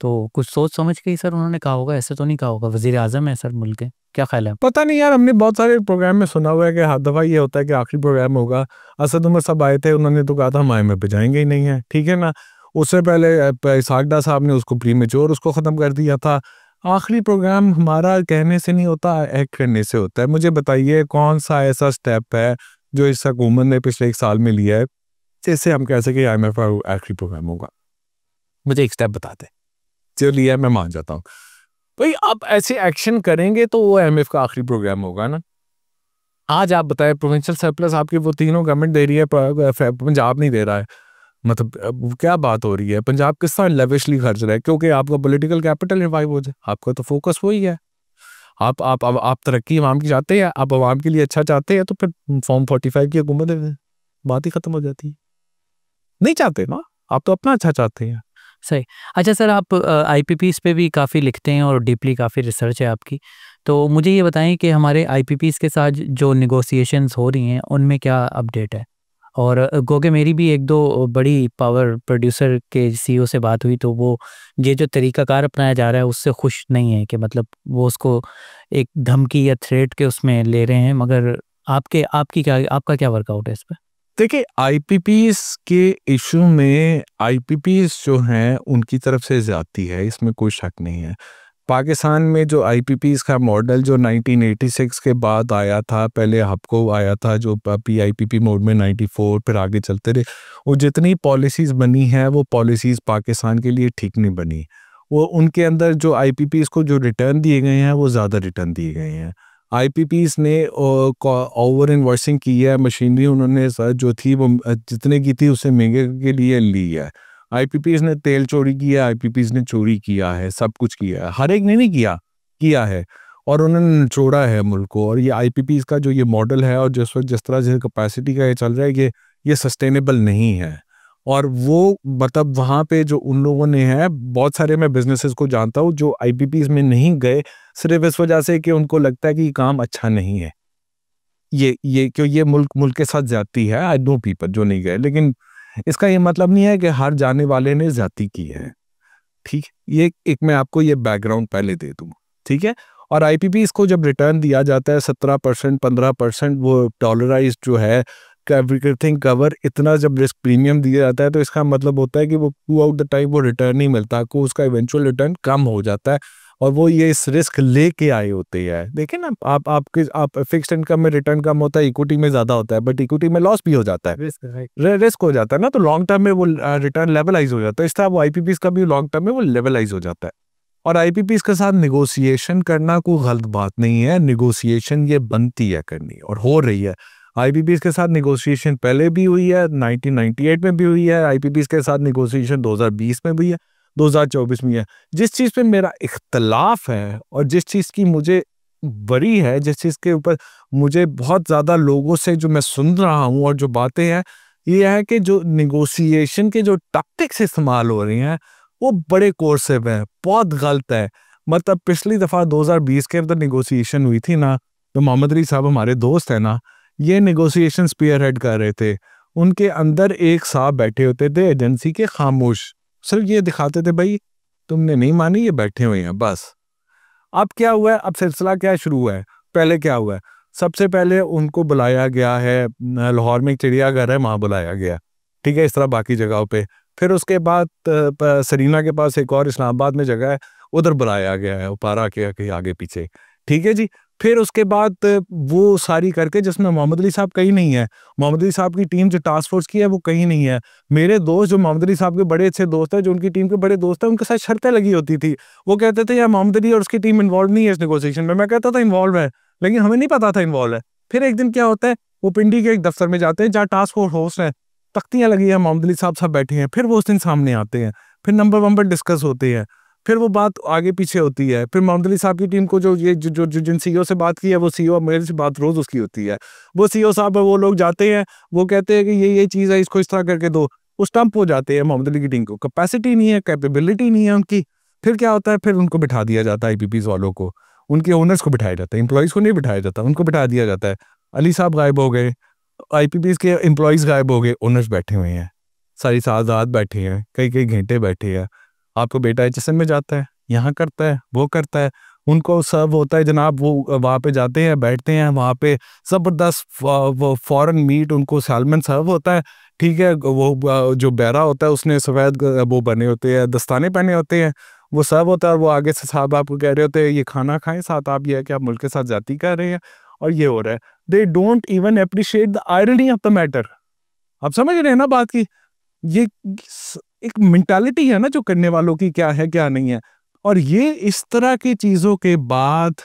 तो कुछ सोच समझ के ही सर उन्होंने कहा होगा, ऐसे तो नहीं कहा होगा। वज़ीर आज़म है सर मुल्क के, क्या ख्याल है आपका? पता नहीं यार, हमने बहुत सारे प्रोग्राम में सुना हुआ है कि हर दफ़ा ये होता है कि आखिरी प्रोग्राम होगा। असद उमर साहब आए थे, उन्होंने तो कहा था हम IMF पे जाएंगे ही नहीं है, ठीक है ना। उससे पहले इसहाक डार साहब ने उसको प्रीमेच्योर उसको ख़त्म कर दिया था। आखिरी प्रोग्राम हमारा कहने से नहीं होता, एक्ट करने से होता है। मुझे बताइए कौन सा ऐसा स्टेप है जो इस हुकूमत ने पिछले 1 साल में लिया है जिससे हम कह सकें IMF का आखिरी प्रोग्राम होगा? मुझे एक स्टेप बता दें। जो लिया है मैं मान जाता हूँ भाई, आप ऐसे एक्शन करेंगे तो वो IMF का आखिरी प्रोग्राम होगा ना। आज आप बताएं, प्रोविंशियल सरप्लस आपकी वो तीनों गवर्नमेंट दे रही है, पंजाब नहीं दे रहा है। मतलब क्या बात हो रही है? पंजाब किस तरह लेविशली खर्च रहा है क्योंकि आपका पॉलिटिकल कैपिटल रिवाइव हो जाए। आपका तो फोकस वही है। आप तरक्की अवाम की चाहते हैं, आप अवाम के लिए अच्छा चाहते हैं, तो फिर फॉर्म 45 की हुकूमत दे दें, बात ही खत्म हो जाती है। नहीं चाहते ना, आप तो अपना अच्छा चाहते हैं। सही। अच्छा सर, आप IPPs पे भी काफ़ी लिखते हैं और डीपली काफ़ी रिसर्च है आपकी। तो मुझे ये बताएँ कि हमारे IPPs के साथ जो नेगोशिएशंस हो रही हैं, उनमें क्या अपडेट है? और गो के मेरी भी 1-2 बड़ी पावर प्रोड्यूसर के CEO से बात हुई, तो वो ये जो तरीक़ाकार अपनाया जा रहा है उससे खुश नहीं है, कि मतलब वो उसको एक धमकी या थ्रेट के उसमें ले रहे हैं। मगर आपका क्या वर्कआउट है इस पे? देखिए, IPPs के इशू में IPPs जो हैं उनकी तरफ से ज़्यादती है, इसमें कोई शक नहीं है। पाकिस्तान में जो IPPs का मॉडल जो 1986 के बाद आया था, पहले हबको आया था जो PIPP मोड में 94, फिर आगे चलते रहे। वो जितनी पॉलिसीज़ बनी हैं वो पॉलिसीज़ पाकिस्तान के लिए ठीक नहीं बनी। वो उनके अंदर जो IPPs को जो रिटर्न दिए गए हैं वो ज़्यादा रिटर्न दिए गए हैं। IPPs ने ओवर इन्वॉइसिंग की है, मशीनरी उन्होंने जो थी वो जितने की थी उससे महंगे के लिए ली है। IPPs ने तेल चोरी किया, IPPs ने चोरी किया है, सब कुछ किया है। हर एक ने नहीं किया है, और उन्होंने निचोड़ा है मुल्क को। और ये IPPs का जो ये मॉडल है और जिस तरह से कैपेसिटी का ये चल रहा है, ये सस्टेनेबल नहीं है। और वो मतलब वहाँ पे जो उन लोगों ने है, बहुत सारे मैं बिजनेसेस को जानता हूँ जो IPPs में नहीं गए सिर्फ इस वजह से कि उनको लगता है कि काम अच्छा नहीं है। ये मुल्क के साथ ज्यादती है। आई नो पीपल जो नहीं गए, लेकिन इसका ये मतलब नहीं है कि हर जाने वाले ने ज्यादती की है। ठीक, ये एक मैं आपको ये बैकग्राउंड पहले दे दूँ, ठीक है। और IPPs को जब रिटर्न दिया जाता है 17%, 15%, वो डॉलराइज्ड जो है, एवरीथिंग कवर, इतना जब रिस्क प्रीमियम दिया जाता है तो इसका मतलब होता है कि वो थ्रू आउट द टाइम वो रिटर्न नहीं मिलता, को उसका इवेंचुअल रिटर्न कम हो जाता है। और वो ये इस रिस्क लेके आए होते हैं। देखिए ना, आप फिक्स्ड इनकम में रिटर्न कम होता है, इक्विटी में ज़्यादा होता है, बट इक्विटी में लॉस भी हो जाता है, रिस्क हो जाता है ना, तो लॉन्ग टर्म में वो रिटर्न लेवलाइज हो जाता है। इस तरह वो IPPs का भी लॉन्ग टर्म में वो लेवलाइज हो जाता है। और IPPs के साथ निगोशिएशन करना कोई गलत बात नहीं है, निगोशिएशन ये बनती है करनी, और हो रही है। IPPs के साथ निगोशिएशन पहले भी हुई है, 1998 में भी हुई है। IPPs के साथ निगोशिएशन 2020 में भी है, 2024 में है। जिस चीज़ पे मेरा इख्तलाफ है और जिस चीज़ की मुझे बड़ी है, जिस चीज़ के ऊपर मुझे बहुत ज़्यादा लोगों से जो मैं सुन रहा हूँ और जो बातें हैं, ये है कि जो निगोशिएशन के जो टैक्टिक्स इस्तेमाल हो रही हैं वो बड़े कोर्सिव हैं, बहुत गलत है। मतलब पिछली दफ़ा 2020 के अंदर निगोशिएशन हुई थी ना, तो मोहम्मद अली साहब हमारे दोस्त हैं ना, ये निगोशिएशन स्पीयरहेड कर रहे थे। उनके अंदर एक साहब बैठे होते थे एजेंसी के, खामोश, सिर्फ ये दिखाते थे भाई तुमने नहीं मानी, ये बैठे हुए हैं बस। अब क्या हुआ है, अब सिलसिला क्या शुरू हुआ है? पहले क्या हुआ है? सबसे पहले उनको बुलाया गया है, लाहौर में एक चिड़ियाघर है, वहाँ बुलाया गया, ठीक है, इस तरह बाकी जगहों पे। फिर उसके बाद सरीना के पास एक और इस्लामाबाद में जगह है, उधर बुलाया गया है, उपारा के आगे पीछे, ठीक है जी। फिर उसके बाद वो सारी करके, जिसमें मोहम्मद अली साहब कहीं नहीं है, मोहम्मद अली साहब की टीम जो टास्क फोर्स की है वो कहीं नहीं है। मेरे दोस्त जो मोहम्मद अली साहब के बड़े अच्छे दोस्त हैं, जो उनकी टीम के बड़े दोस्त हैं, उनके साथ शर्तें लगी होती थी। वो कहते थे यार मोहम्मद अली और उसकी टीम इन्वॉल्व नहीं है इस नेगोशिएशन में। मैं कहता था इन्वॉल्व है, लेकिन हमें नहीं पता था इन्वॉल्व है। फिर एक दिन क्या होता है, वो पिंडी के एक दफ्तर में जाते हैं जहाँ टास्क फोर्स होस्ट है, तख्तियाँ लगी हैं, मोहम्मद अली साहब सब बैठे हैं। फिर वो उस दिन सामने आते हैं, फिर नंबर डिस्कस होते हैं, फिर वो बात आगे पीछे होती है, फिर मोहम्मद अली साहब की टीम को जो जिन सीईओ से बात की है, वो सीईओ मेरे से बात रोज उसकी होती है। वो सीईओ साहब वो लोग जाते हैं, वो कहते हैं कि ये चीज़ है, इसको इस तरह करके दो, वो स्टम्प हो जाते हैं मोहम्मद अली की टीम को। कैपेसिटी नहीं है, कैपेबिलिटी नहीं है उनकी। फिर क्या होता है, फिर उनको बिठा दिया जाता है आईपीपीज वालों को, उनके ओनर्स को बिठाया जाता है, एम्प्लॉयज़ को नहीं बिठाया जाता, उनको बिठा दिया जाता है। अली साहब गायब हो गए, आईपीपीज के एम्प्लॉयज़ गायब हो गए, ओनर्स बैठे हुए हैं, सारी साथ बैठे हैं, कई घंटे बैठे हैं। आपको बेटा एचएसएम में जाता है, यहाँ करता है, वो करता है, उनको सर्व होता है जनाब, वो वहाँ पे जाते हैं, बैठते हैं, वहाँ पे ज़बरदस्त वो फॉरेन मीट, उनको सैल्मन सर्व होता है, ठीक है। वो जो बैरा होता है उसने सफ़ेद वो बने होते हैं, दस्ताने पहने होते हैं, वो सर्व होता है, और वो आगे से साहब आपको कह रहे होते हैं ये खाना खाएं, साथ आप ये है कि आप मुल्क के साथ जाती कर रहे हैं, और ये हो रहा है। They don't even appreciate the irony of the matter. आप समझ रहे हैं ना बात की? ये एक मेंटालिटी है ना जो करने वालों की, क्या है क्या नहीं है। और ये इस तरह की चीज़ों के बाद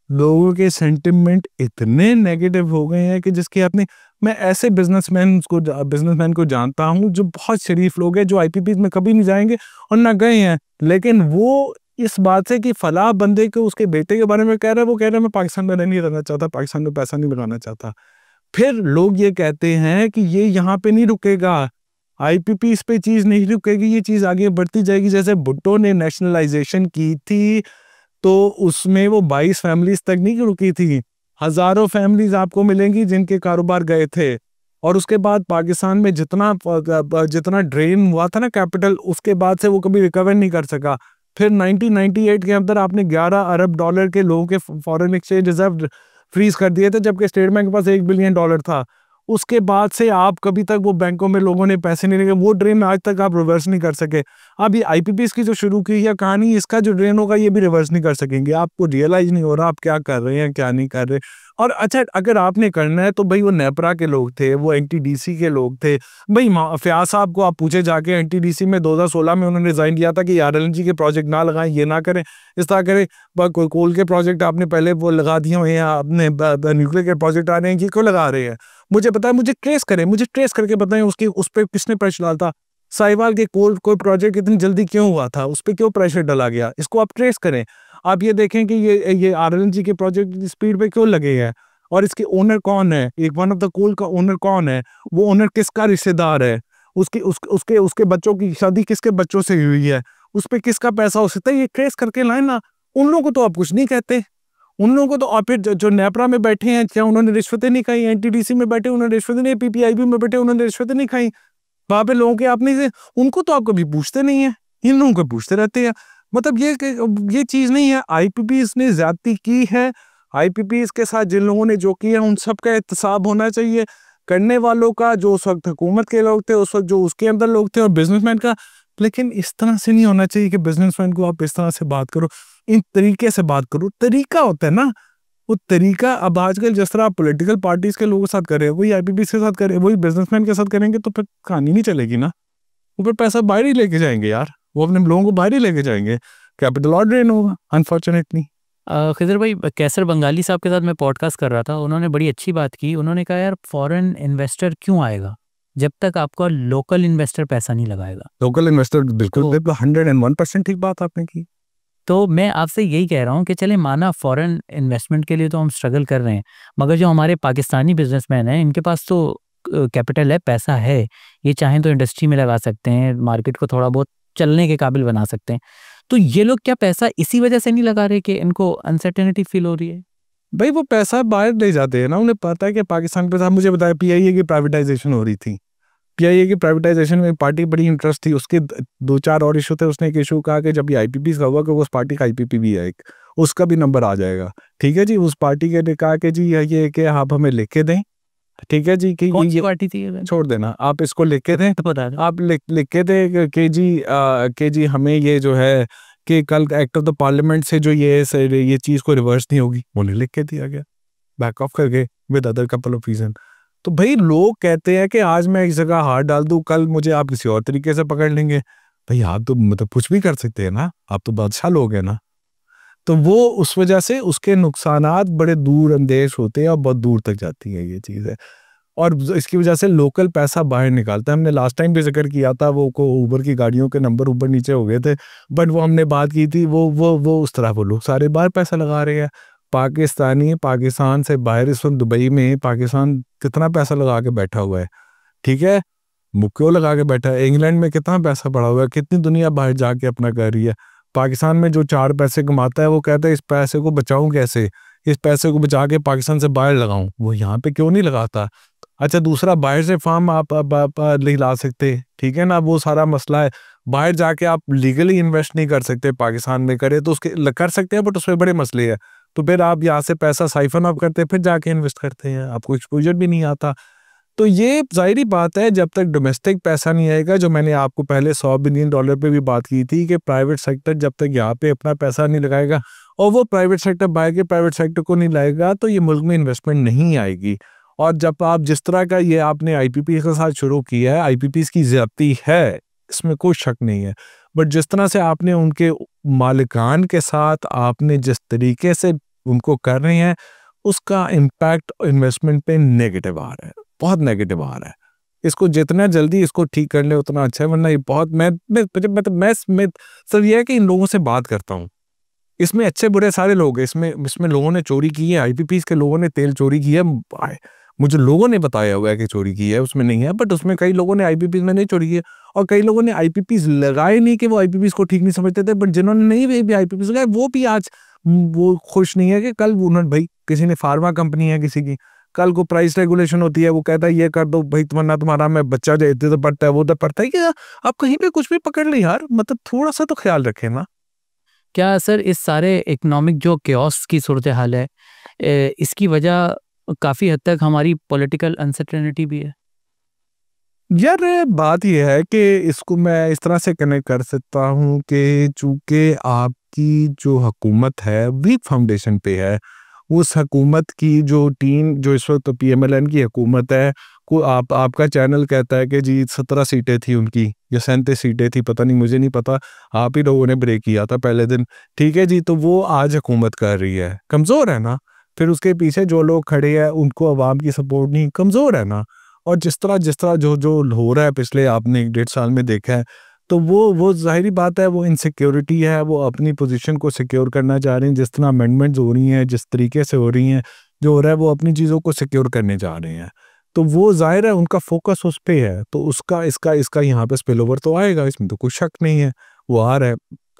लोगों के सेंटिमेंट इतने नेगेटिव हो गए हैं कि जिसके आपने, मैं ऐसे बिजनेसमैन को जानता हूं जो बहुत शरीफ लोग हैं, जो आईपीपीज में कभी नहीं जाएंगे और ना गए हैं, लेकिन वो इस बात से कि फलाह बंदे को उसके बेटे के बारे में कह रहा है, वो कह रहा है मैं पाकिस्तान में नहीं रहना चाहता, पाकिस्तान में पैसा नहीं बनाना चाहता। फिर लोग ये कहते हैं कि ये यहाँ पे नहीं रुकेगा, आईपीपी इस पे चीज नहीं रुकेगी, ये चीज आगे बढ़ती जाएगी। जैसे भुट्टो ने नेशनलाइजेशन की थी तो उसमें वो 22 फैमिलीज तक नहीं रुकी थी, हजारों फैमिलीज आपको मिलेंगी जिनके कारोबार गए थे। और उसके बाद पाकिस्तान में जितना ड्रेन हुआ था ना कैपिटल, उसके बाद से वो कभी रिकवर नहीं कर सका। फिर 1998 के अंदर आपने 11 अरब डॉलर के लोगों के फॉरेन एक्सचेंज रिजर्व फ्रीज कर दिए थे, जबकि स्टेट बैंक के पास $1 बिलियन था। उसके बाद से आप कभी तक वो बैंकों में लोगों ने पैसे नहीं लगे, वो ड्रेन आज तक आप रिवर्स नहीं कर सके। अब ये आईपीपीस की जो शुरू की है कहानी, इसका जो ड्रेन होगा ये भी रिवर्स नहीं कर सकेंगे। आपको रियलाइज नहीं हो रहा आप क्या कर रहे हैं, क्या नहीं कर रहे। और अच्छा, अगर आपने करना है तो भाई वो नेपरा के लोग थे, वो एनटीडीसी के लोग थे। भाई फयाज साहब को आप पूछे जाके, एनटीडीसी में 2016 में उन्होंने रिजाइन दिया था कि आरएलएनजी के प्रोजेक्ट ना लगाएं, ये ना करें, इस तरह करें। कोल के प्रोजेक्ट आपने पहले वो लगा दिए हुए हैं, आपने न्यूक्लियर के प्रोजेक्ट आ रहे हैं, ये क्यों लगा रहे हैं? मुझे पता है, मुझे ट्रेस करें, मुझे ट्रेस करके बताएं उसकी, उस पर किसने प्रेशर डाला था। साहिवाल के कोई प्रोजेक्ट इतनी जल्दी क्यों हुआ था, उस पर क्यों प्रेशर डाला गया, इसको आप ट्रेस करें। आप ये देखें कि ये आरएलएनजी के प्रोजेक्ट स्पीड पे क्यों लगे हैं, और इसके ओनर कौन है, एक वन ऑफ द कोल का ओनर कौन है, वो ओनर किसका रिश्तेदार है, उसके बच्चों की शादी किसके बच्चों से हुई है, उस पर किसका पैसा हो सकता है, ये ट्रेस करके लाए ना। उन लोगों को तो आप कुछ नहीं कहते, उन लोगों को तो। और फिर जो नेपरा में बैठे हैं, क्या उन्होंने रिश्वतें नहीं खाई? एनटीडीसी में बैठे उन्होंने रिश्वतें नहीं, पीपीआईबी में बैठे उन्होंने रिश्वतें नहीं खाई। वहां पे लोगों के आपने से, उनको तो आप कभी पूछते नहीं है, इन लोगों को पूछते रहते हैं। मतलब ये चीज नहीं है। आईपीपीस ने ज्यादती की है, आईपीपीस के साथ जिन लोगों ने जो किया उन सब का एहतसाब होना चाहिए, करने वालों का, जो उस वक्त हुकूमत के लोग थे, उस वक्त जो उसके अंदर लोग थे, और बिजनेसमैन का। लेकिन इस तरह से नहीं होना चाहिए कि बिजनेसमैन को आप इस तरह से बात करो, इन तरीके से बात करो। तरीका होता है ना, वो तरीका। अब आजकल जिस तरह आप पॉलिटिकल पार्टीज के लोगों के साथ कर रहे हैं, वही आईपीपीस के साथ करें, वही बिजनेसमैन के साथ करेंगे, तो फिर कहानी नहीं चलेगी ना। वो फिर पैसा बाहर ही लेके जाएंगे यार, वो अपने लोगों को बाहर ही लेके जाएंगे, कैपिटल और ड्रेन होगा अनफॉर्चुनेटली। खिजर भाई, कैसर बंगाली साहब के साथ मैं पॉडकास्ट कर रहा था, उन्होंने बड़ी अच्छी बात की। उन्होंने कहा यार फॉरेन इन्वेस्टर क्यों आएगा जब तक आपका लोकल इन्वेस्टर पैसा नहीं लगाएगा। लोकल इन्वेस्टर, बिल्कुल 101% ठीक बात आपने की। तो मैं आपसे यही कह रहा हूँ कि चले माना फॉरेन इन्वेस्टमेंट के लिए तो हम स्ट्रगल कर रहे हैं, मगर जो हमारे पाकिस्तानी बिजनेसमैन हैं इनके पास तो कैपिटल है, पैसा है, ये चाहें तो इंडस्ट्री में लगा सकते हैं, मार्केट को थोड़ा बहुत चलने के काबिल बना सकते हैं। तो ये लोग क्या पैसा इसी वजह से नहीं लगा रहे कि इनको अनसर्टेनिटी फील हो रही है? भाई वो पैसा बाहर ले जाते हैं ना, उन्हें पता है कि पाकिस्तान पे, साहब मुझे बताया पीआईए की प्राइवेटाइजेशन हो रही थी, पीआईए की प्राइवेटाइजेशन में पार्टी बड़ी इंटरेस्ट थी, उसके 2-4 और इशू थे। उसने एक इशू कहा कि जब ये आईपीपी का हुआ कि उस पार्टी का आईपीपी भी है एक, उसका भी नंबर आ जाएगा, ठीक है जी। उस पार्टी के ने कहा कि जी ये कि आप हमें लिख के दें, ठीक है जी, कि कौन सी ये पार्टी थी ये? छोड़ देना, आप इसको लिख के दें, तो बता दो। आप लिख के दें कि जी हमें ये जो है कि कल एक्ट ऑफ द पार्लियामेंट से जो ये चीज़ को रिवर्स नहीं होगी, उन्हें लिख के दिया गया, बैक ऑफ कर गए with other couple of reason. तो भाई लोग कहते हैं कि आज मैं इस जगह हाथ डाल दूं, कल मुझे आप किसी और तरीके से पकड़ लेंगे। भाई आप तो मतलब कुछ भी कर सकते हैं ना, आप तो बादशाह लोग हैं ना। तो वो उस वजह से उसके नुकसानात बड़े दूर अंदेश होते हैं और बहुत दूर तक जाती है ये चीज़ है। और इसकी वजह से लोकल पैसा बाहर निकालता है। हमने लास्ट टाइम भी जिक्र किया था, वो को ऊबर की गाड़ियों के नंबर ऊपर नीचे हो गए थे, बट वो हमने बात की थी, वो उस तरह वो लोग सारे बाहर पैसा लगा रहे हैं। पाकिस्तान से बाहर इस वक्त दुबई में पाकिस्तान कितना पैसा लगा के बैठा हुआ है, ठीक है, वो क्यों लगा के बैठा है। इंग्लैंड में कितना पैसा पड़ा हुआ है, कितनी दुनिया बाहर जाके अपना कर रही है। पाकिस्तान में जो 4 पैसे कमाता है वो कहता है इस पैसे को बचाऊं कैसे, इस पैसे को बचा के पाकिस्तान से बाहर लगाऊं, वो यहाँ पे क्यों नहीं लगाता। अच्छा, दूसरा बाहर से फार्म आप नहीं ला सकते, ठीक है ना, वो सारा मसला है। बाहर जाके आप लीगली इन्वेस्ट नहीं कर सकते, पाकिस्तान में करे तो उसके कर सकते हैं, बट उसमें बड़े मसले हैं। तो फिर आप यहाँ से पैसा साइफन ऑफ करते हैं, फिर जाके इन्वेस्ट करते हैं, आपको एक्सपोजर भी नहीं आता। तो ये ज़ाहिरी बात है, जब तक डोमेस्टिक पैसा नहीं आएगा, जो मैंने आपको पहले $100 बिलियन पे भी बात की थी कि प्राइवेट सेक्टर जब तक यहाँ पे अपना पैसा नहीं लगाएगा और वो प्राइवेट सेक्टर बाहर के प्राइवेट सेक्टर को नहीं लाएगा, तो ये मुल्क में इन्वेस्टमेंट नहीं आएगी। और जब आप जिस तरह का ये आपने आईपीपी के साथ शुरू किया है, आईपीपीस की ज़्यादती है, इसमें कोई शक नहीं है, बट जिस तरह से आपने उनके मालिकान के साथ आपने जिस तरीके से उनको कर रहे हैं, उसका इम्पैक्ट इन्वेस्टमेंट पे नेगेटिव आ रहा है, बहुत नेगेटिव आ रहा है। इसको जितना जल्दी इसको ठीक कर ले उतना अच्छा है, वरना ये बहुत मैं सिर्फ ये है कि इन लोगों से बात करता हूँ, इसमें अच्छे बुरे सारे लोग हैं, इसमें लोगों ने चोरी की है, आईपीपीस के लोगों ने तेल चोरी की है, मुझे लोगों ने बताया हुआ है कि चोरी की है, उसमें नहीं है, बट उसमें कई लोगों ने आईपीपीस में नहीं चोरी की है, और कई लोगों ने आईपीपीस लगाए नहीं कि वो आईपीपीस को ठीक नहीं समझते थे, बट जिन्होंने नहीं भी आईपीपीस लगाए वो भी आज वो खुश नहीं है कि कल उन्होंने, भाई किसी ने फार्मा कंपनी है किसी की, कल को प्राइस रेगुलेशन होती है, वो कहता है ये कर दो भाई, तुम्हारा मैं बच्चा जो इधर पढ़ता है वो उधर पढ़ता है, कि आप कहीं पे कुछ भी पकड़ ले यार, मतलब थोड़ा सा तो ख्याल रखें ना। क्या सर इस सारे इकोनॉमिक जो केओस की सूरत हाल है, इसकी वजह काफ़ी हद तक हमारी पॉलिटिकल अनसर्टेनिटी भी है? यार बात यह है कि इसको मैं इस तरह से कनेक्ट कर सकता हूँ कि चूंकि आपकी जो हुकूमत है वीक फाउंडेशन पे है, उस हुकूमत की जो टीम जो इस वक्त पीएमएलएन की हुकूमत है, को आपका चैनल कहता है कि जी 17 सीटें थी उनकी या 37 सीटें थी, पता नहीं, मुझे नहीं पता, आप ही लोगों ने ब्रेक किया था पहले दिन, ठीक है जी, तो वो आज हुकूमत कर रही है, कमज़ोर है ना। फिर उसके पीछे जो लोग खड़े हैं उनको अवाम की सपोर्ट नहीं, कमज़ोर है ना। और जिस तरह जो जो हो रहा है पिछले आपने 1.5 साल में देखा है, तो वो ज़ाहिरी बात है, वो इनसिक्योरिटी है, वो अपनी पोजीशन को सिक्योर करना चाह रहे हैं, जिस तरह अमेंडमेंट्स हो रही हैं, जिस तरीके से हो रही हैं, जो हो रहा है वो अपनी चीज़ों को सिक्योर करने जा रहे हैं, तो वो ज़ाहिर है उनका फोकस उस पे है, तो उसका इसका यहाँ पे स्पिल ओवर तो आएगा, इसमें तो कोई शक नहीं है, वो आ रहा है।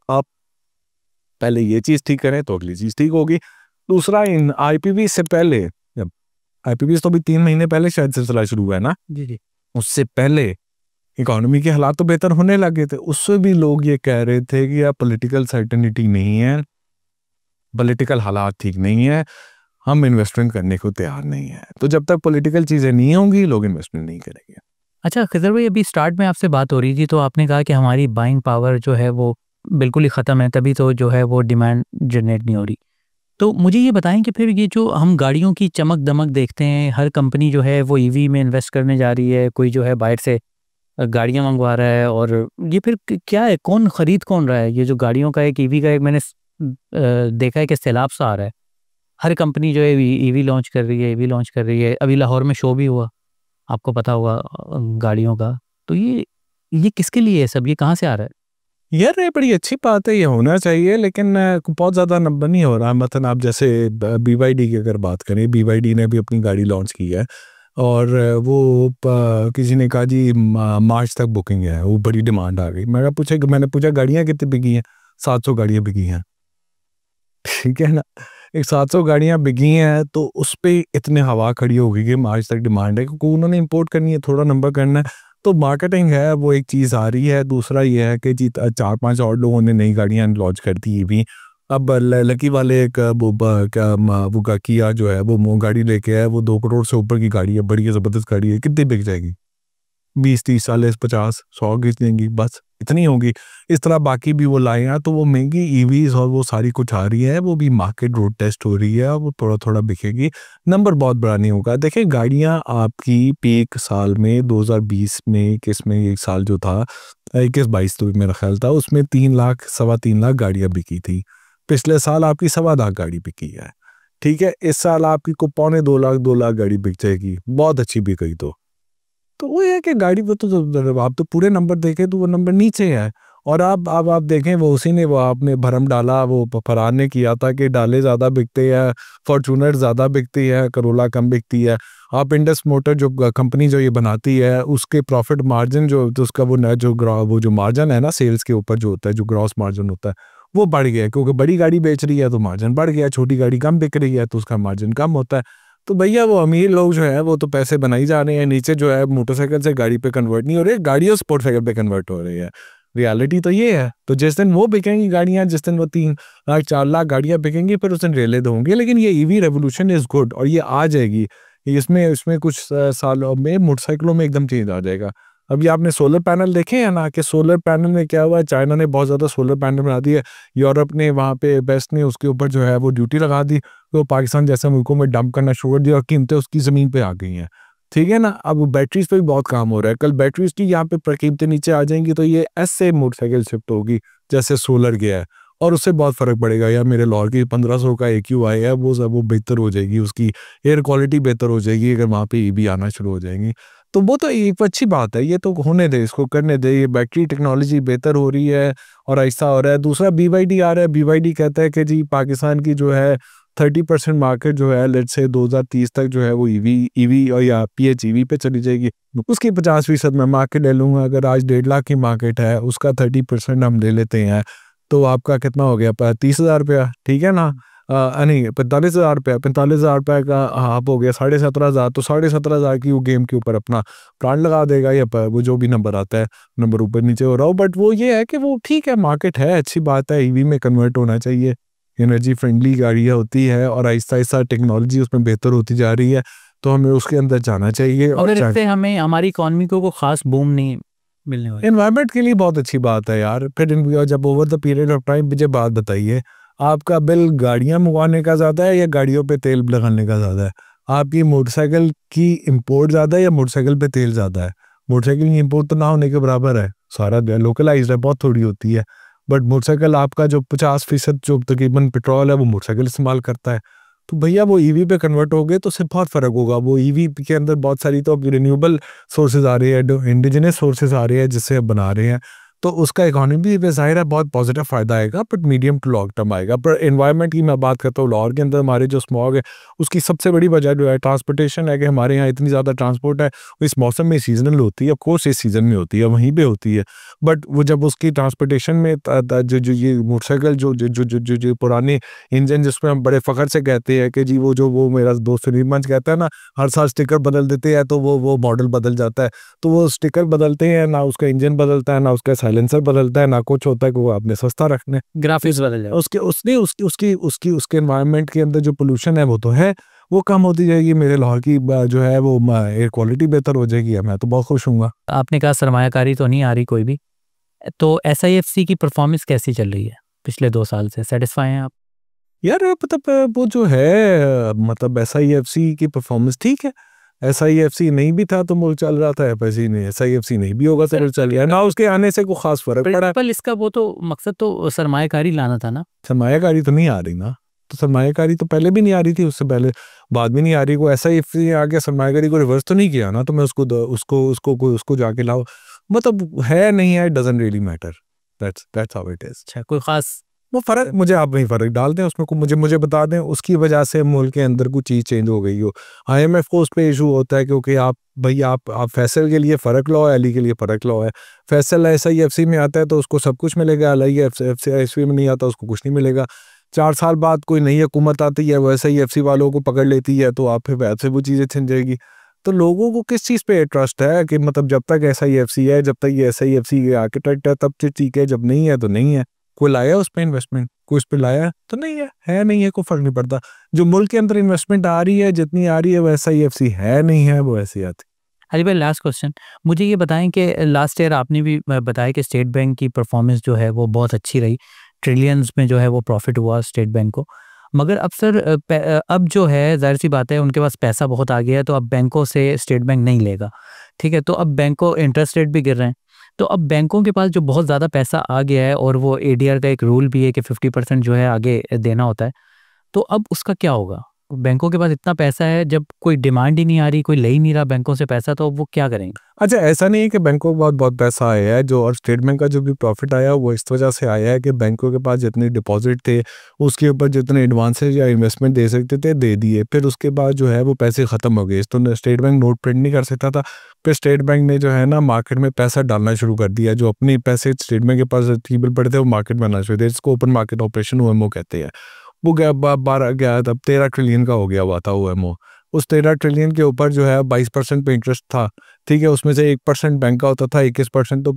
आप पहले ये चीज़ ठीक करें तो अगली चीज़ ठीक होगी। दूसरा, इन आईपीपी से पहले, आईपीपी तो अभी 3 महीने पहले शायद सिलसिला शुरू हुआ है ना, जी जी। उससे पहले इकोनॉमी के हालात तो बेहतर होने लगे थे, उससे भी लोग ये कह रहे थे कि यार पॉलिटिकल सर्टेनिटी नहीं है, पॉलिटिकल हालात ठीक नहीं है, हम इन्वेस्टमेंट करने को तैयार नहीं है। तो जब तक पॉलिटिकल चीज़ें नहीं होंगी लोग इन्वेस्टमेंट नहीं करेंगे। अच्छा खिज़र भाई, अभी स्टार्ट में आपसे बात हो रही थी तो आपने कहा कि हमारी बाइंग पावर जो है वो बिल्कुल ही ख़त्म है, तभी तो जो है वो डिमांड जनरेट नहीं हो रही। तो मुझे ये बताएं कि फिर ये जो हम गाड़ियों की चमक दमक देखते हैं, हर कंपनी जो है वो ईवी में इन्वेस्ट करने जा रही है, कोई जो है बाहर से गाड़ियाँ मंगवा रहा है, और ये फिर क्या है, कौन खरीद कौन रहा है? ये जो गाड़ियों का एक ईवी का एक मैंने देखा है कि सैलाब सा आ रहा है, हर कंपनी जो है ईवी लॉन्च कर रही है, ईवी लॉन्च कर रही है। अभी लाहौर में शो भी हुआ, आपको पता होगा, गाड़ियों का। तो ये किसके लिए है सब, ये कहाँ से आ रहा है? यार ये बड़ी अच्छी बात है, ये होना चाहिए, लेकिन बहुत ज़्यादा नंबर नहीं हो रहा। मतलब आप जैसे BYD की अगर बात करें, BYD ने भी अपनी गाड़ी लॉन्च की है, और वो किसी ने कहा जी मार्च तक बुकिंग है, वो बड़ी डिमांड आ गई। मैंने पूछा गाड़ियाँ कितनी बिकी हैं, 700 गाड़ियाँ बिकी हैं, ठीक है ना। एक 700 गाड़ियाँ बिकी हैं, तो उस पे इतने हवा खड़ी हो गई कि मार्च तक डिमांड है, क्योंकि उन्होंने इंपोर्ट करनी है, थोड़ा नंबर करना है, तो मार्केटिंग है, वो एक चीज़ आ रही है। दूसरा ये है कि जी 4-5 और लोगों ने नई गाड़ियाँ लॉन्च कर दी भी। अब लकी वाले एक वो किया जो है वो गाड़ी लेके आया, वो 2 करोड़ से ऊपर की गाड़ी है, बड़ी ज़बरदस्त गाड़ी है, कितनी बिक जाएगी? 20-30 40 50 100 की देंगी, बस इतनी होगी। इस तरह बाकी भी वो लाए हैं, तो वो महंगी ईवीज और वो सारी कुछ आ रही है, वो भी मार्केट रोड टेस्ट हो रही है, वो थोड़ा थोड़ा बिकेगी, नंबर बहुत बड़ा नहीं होगा। देखिए गाड़ियां आपकी पीक साल में 2020 में किसमें एक साल जो था 21-22 तो मेरा ख्याल था, उसमें 3 लाख 3.25 लाख गाड़ियां बिकी थी। पिछले साल आपकी 1.25 लाख गाड़ी बिकी है, ठीक है, इस साल आपकी को 2.25 लाख गाड़ी बिक जाएगी, बहुत अच्छी बिक गई तो वो ये है कि गाड़ी वो तो आप तो पूरे नंबर देखें तो वो नंबर नीचे है। और आप देखें वो उसी ने वो आपने भरम डाला, वो फरहान ने किया था कि डाले ज़्यादा बिकते हैं, फॉर्चूनर ज़्यादा बिकती है, करोला कम बिकती है। आप इंडस मोटर जो कंपनी जो ये बनाती है उसके प्रॉफिट मार्जिन जो तो उसका वो जो मार्जिन है ना सेल्स के ऊपर जो होता है, जो ग्रॉस मार्जिन होता है वो बढ़ गया है, क्योंकि बड़ी गाड़ी बेच रही है तो मार्जिन बढ़ गया, छोटी गाड़ी कम बिक रही है तो उसका मार्जिन कम होता है। तो भैया वो अमीर लोग जो है वो तो पैसे बनाई जा रहे हैं, नीचे जो है मोटरसाइकिल से गाड़ी पे कन्वर्ट नहीं हो रहे, गाड़ियों स्पोर्ट साइकिल पे कन्वर्ट हो रही है। रियलिटी तो ये है। तो जिस दिन वो बिकेंगी गाड़ियां, जिस दिन वो 3 लाख 4 लाख गाड़ियां बिकेंगी, फिर उस दिन रेले होंगे। लेकिन ये ईवी रेवोल्यूशन इज गुड और ये आ जाएगी। इसमें इसमें कुछ सालों में मोटरसाइकिलों में एकदम चेंज आ जाएगा। अभी आपने सोलर पैनल देखे हैं ना, कि सोलर पैनल में क्या हुआ है, चाइना ने बहुत ज़्यादा सोलर पैनल बना दिए, यूरोप ने वहाँ पे वेस्ट ने उसके ऊपर जो है वो ड्यूटी लगा दी, तो पाकिस्तान जैसे मुल्कों में डंप करना शुरू कर दिया और कीमतें उसकी ज़मीन पे आ गई हैं। ठीक है ना, अब बैटरीज पे भी बहुत काम हो रहा है। कल बैटरीज की यहाँ पे कीमतें नीचे आ जाएंगी तो ये ऐसे मोटरसाइकिल शिफ्ट होगी जैसे सोलर गया है, और उससे बहुत फ़र्क पड़ेगा। या मेरे लाहौर की 1500 का AQI है, वो बेहतर हो जाएगी, उसकी एयर क्वालिटी बेहतर हो जाएगी अगर वहाँ पे EV आना शुरू हो जाएंगी। तो वो तो एक अच्छी बात है, ये तो होने दे, इसको करने दे। ये बैटरी टेक्नोलॉजी बेहतर हो रही है और ऐसा हो रहा है। दूसरा BYD आ रहा है। BYD कहता है कि जी पाकिस्तान की जो है 30% मार्केट जो है लेट्स से 2030 तक जो है वो ईवी और या PHEV पे चली जाएगी। उसकी 50% मैं मार्केट ले लूँगा। अगर आज 1.5 लाख की मार्केट है, उसका 30% हम ले लेते हैं तो आपका कितना हो गया, 30,000 रुपया। ठीक है ना, नहीं 45,000 रुपया, 45,000 रुपये का आप हो गया 17,500। तो 17,500 की वो गेम के ऊपर अपना प्लान लगा देगा, या वो जो भी नंबर आता है, नंबर ऊपर नीचे हो रहा हो। बट वो ये है कि वो ठीक है, मार्केट है, अच्छी बात है, EV में कन्वर्ट होना चाहिए। एनर्जी फ्रेंडली गाड़ियाँ होती है और आहिस्ता आहिस्ता टेक्नोलॉजी उसमें बेहतर होती जा रही है, तो हमें उसके अंदर जाना चाहिए। और अगर इससे हमें हमारी इकोनॉमी को खास बूम नहीं मिलने वाली। एनवायरनमेंट के लिए बहुत अच्छी बात है यार। फिर जब over the period of time मुझे बात बताइए, आपका बिल गाड़ियां मंगवाने का ज़्यादा है या गाड़ियों पे तेल लगाने का ज़्यादा है? आपकी मोटरसाइकिल की इंपोर्ट ज़्यादा है या मोटरसाइकिल पे तेल ज़्यादा है? मोटरसाइकिल की इंपोर्ट तो ना होने के बराबर है, सारा लोकलाइज्ड है, बहुत थोड़ी होती है। बट मोटरसाइकिल आपका जो 50% जो तकरीबन पेट्रोल है वो मोटरसाइकिल इस्तेमाल करता है। तो भैया वो EV पे कन्वर्ट हो गए तो उससे बहुत फ़र्क होगा। वो EV के अंदर बहुत सारी तो रिन्यूएबल सोर्सेज आ रही है, इंडिजिनस सोर्सेज आ रहे हैं जिससे अब बना रहे हैं, तो उसका इकोनॉमी पे ज़ाहिर है बहुत पॉजिटिव फ़ायदा आएगा, but medium to long term आएगा। पर एनवायरनमेंट की मैं बात करता हूँ, लाहौर के अंदर हमारे जो स्मॉग है उसकी सबसे बड़ी वजह जो है ट्रांसपोर्टेशन है, कि हमारे यहाँ इतनी ज़्यादा ट्रांसपोर्ट है। इस मौसम में सीजनल होती है, ऑफ कोर्स इस सीज़न में होती है, वहीं पे होती है, बट वो जब उसकी ट्रांसपोर्टेशन में जो ये मोटरसाइकिल जो पुराने इंजन जिसमें हम बड़े फ़ख्र से कहते हैं कि जी वो मेरा दोस्त नीमंज कहता है ना, हर साल स्टिकर बदल देते हैं तो वो मॉडल बदल जाता है। तो वो स्टिकर बदलते हैं ना, उसका इंजन बदलता है ना, उसका साइलेंसर बदलता है ना, कुछ होता है कि वो आपने सस्ता रखने, ग्राफिक्स बदल जाए, उसके एनवायरनमेंट के अंदर जो पोल्यूशन है वो तो है, वो कम होती जाएगी। मेरे लाहौर की जो है वो एयर क्वालिटी बेहतर हो जाएगी। मैं तो बहुत खुश हूँ। आपने कहा सरमायाकारी तो नहीं आ रही कोई भी, तो SIFC की परफॉर्मेंस कैसी चल रही है पिछले 2 साल से? सेटिस्फाई हैं आप? यार मतलब वो जो है मतलब SIFC की परफॉर्मेंस ठीक है। SIFC नहीं भी था तो मुल्क चल रहा था, SIFC नहीं भी होगा तो चल गया ना, उसके आने से कोई खास फर्क पड़ा। पर इसका वो तो मकसद तो सरमायाकारी लाना था ना। सरमायाकारी तो नहीं आ रही ना, तो सरमायाकारी तो पहले भी नहीं आ रही थी, उससे पहले बाद में नहीं आ रही। को SIFC आ गया, सरमायाकारी को रिवर्स तो नहीं किया ना, तो मैं उसको जाके लाओ, मतलब है नहीं है, doesn't really matter. That's how it is. अच्छा, कोई खास वो फ़र्क मुझे आप वहीं फ़र्क डाल दें उसमें, को मुझे बता दें उसकी वजह से मुल्क के अंदर कुछ चीज़ चेंज हो गई हो। IMF को उस पे इशू होता है क्योंकि आप फैसल के लिए फ़र्क लो है, अली के लिए फ़र्क लो है। फैसल SIFC में आता है तो उसको सब कुछ मिलेगा, अली SIFC में नहीं आता उसको कुछ नहीं मिलेगा। 4 साल बाद कोई नई हुकूमत आती है, वो SIFC वालों को पकड़ लेती है, तो आप फिर वैसे वो चीज़ें छिन जाएगी। तो लोगों को किस चीज़ पे ट्रस्ट है कि मतलब जब तक SIFC है, जब तक ये SIFC के आर्किटेक्ट है तब ठीक है, जब नहीं है तो नहीं है। कोई लाया उस पे इन्वेस्टमेंट, कोई उस पे लाया तो नहीं है नहीं है, कोई फर्क नहीं पड़ता। जो मुल्क के अंदर इन्वेस्टमेंट आ रही है जितनी आ रही है वो SIFC है नहीं है, वो ऐसी आती। अली भाई लास्ट क्वेश्चन, मुझे ये बताएं कि लास्ट ईयर आपने भी बताया कि स्टेट बैंक की परफॉर्मेंस जो है वो बहुत अच्छी रही, ट्रिलियंस में जो है वो प्रॉफिट हुआ स्टेट बैंक को। मगर अब सर अब जो है जाहिर सी बात है उनके पास पैसा बहुत आ गया है, तो अब बैंकों से स्टेट बैंक नहीं लेगा, ठीक है। तो अब बैंकों इंटरेस्ट रेट भी गिर रहे हैं, तो अब बैंकों के पास जो बहुत ज़्यादा पैसा आ गया है और वो ADR का एक रूल भी है कि 50% जो है आगे देना होता है, तो अब उसका क्या होगा? बैंकों के पास इतना पैसा है, जब कोई डिमांड ही नहीं आ रही, कोई ले ही नहीं रहा बैंकों से पैसा, तो वो क्या करेंगे? अच्छा, ऐसा नहीं है कि बैंकों को बहुत बहुत पैसा आया है, जो और स्टेट बैंक का जो भी प्रॉफिट आया वो इस वजह से आया है कि बैंकों के पास जितने डिपॉजिट थे उसके ऊपर जितने एडवांसेज या इन्वेस्टमेंट दे सकते थे दे दिए, फिर उसके बाद जो है वो पैसे ख़त्म हो गए, तो स्टेट बैंक नोट प्रिंट नहीं कर सकता था। फिर स्टेट बैंक ने जो है ना मार्केट में पैसा डालना शुरू कर दिया, जो अपने पैसे स्टेट बैंक के पास रसीबल पड़े थे वो मार्केट में आना शुरू थे, इसको ओपन मार्केट ऑपरेशन OMO कहते हैं। वो गया 12 गया, तब 13 ट्रिलियन का हो गया हुआ था OMO। उस 13 ट्रिलियन के ऊपर जो है 22% पे इंटरेस्ट था, ठीक है, उसमें से 1% बैंक का होता था, 21% तो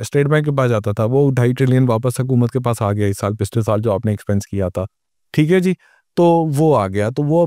स्टेट बैंक के पास जाता था। वो 2.5 ट्रिलियन वापस हुकूमत के पास आ गया इस साल, पिछले साल जो आपने एक्सपेंस किया था, ठीक है जी। तो वो आ गया, तो वो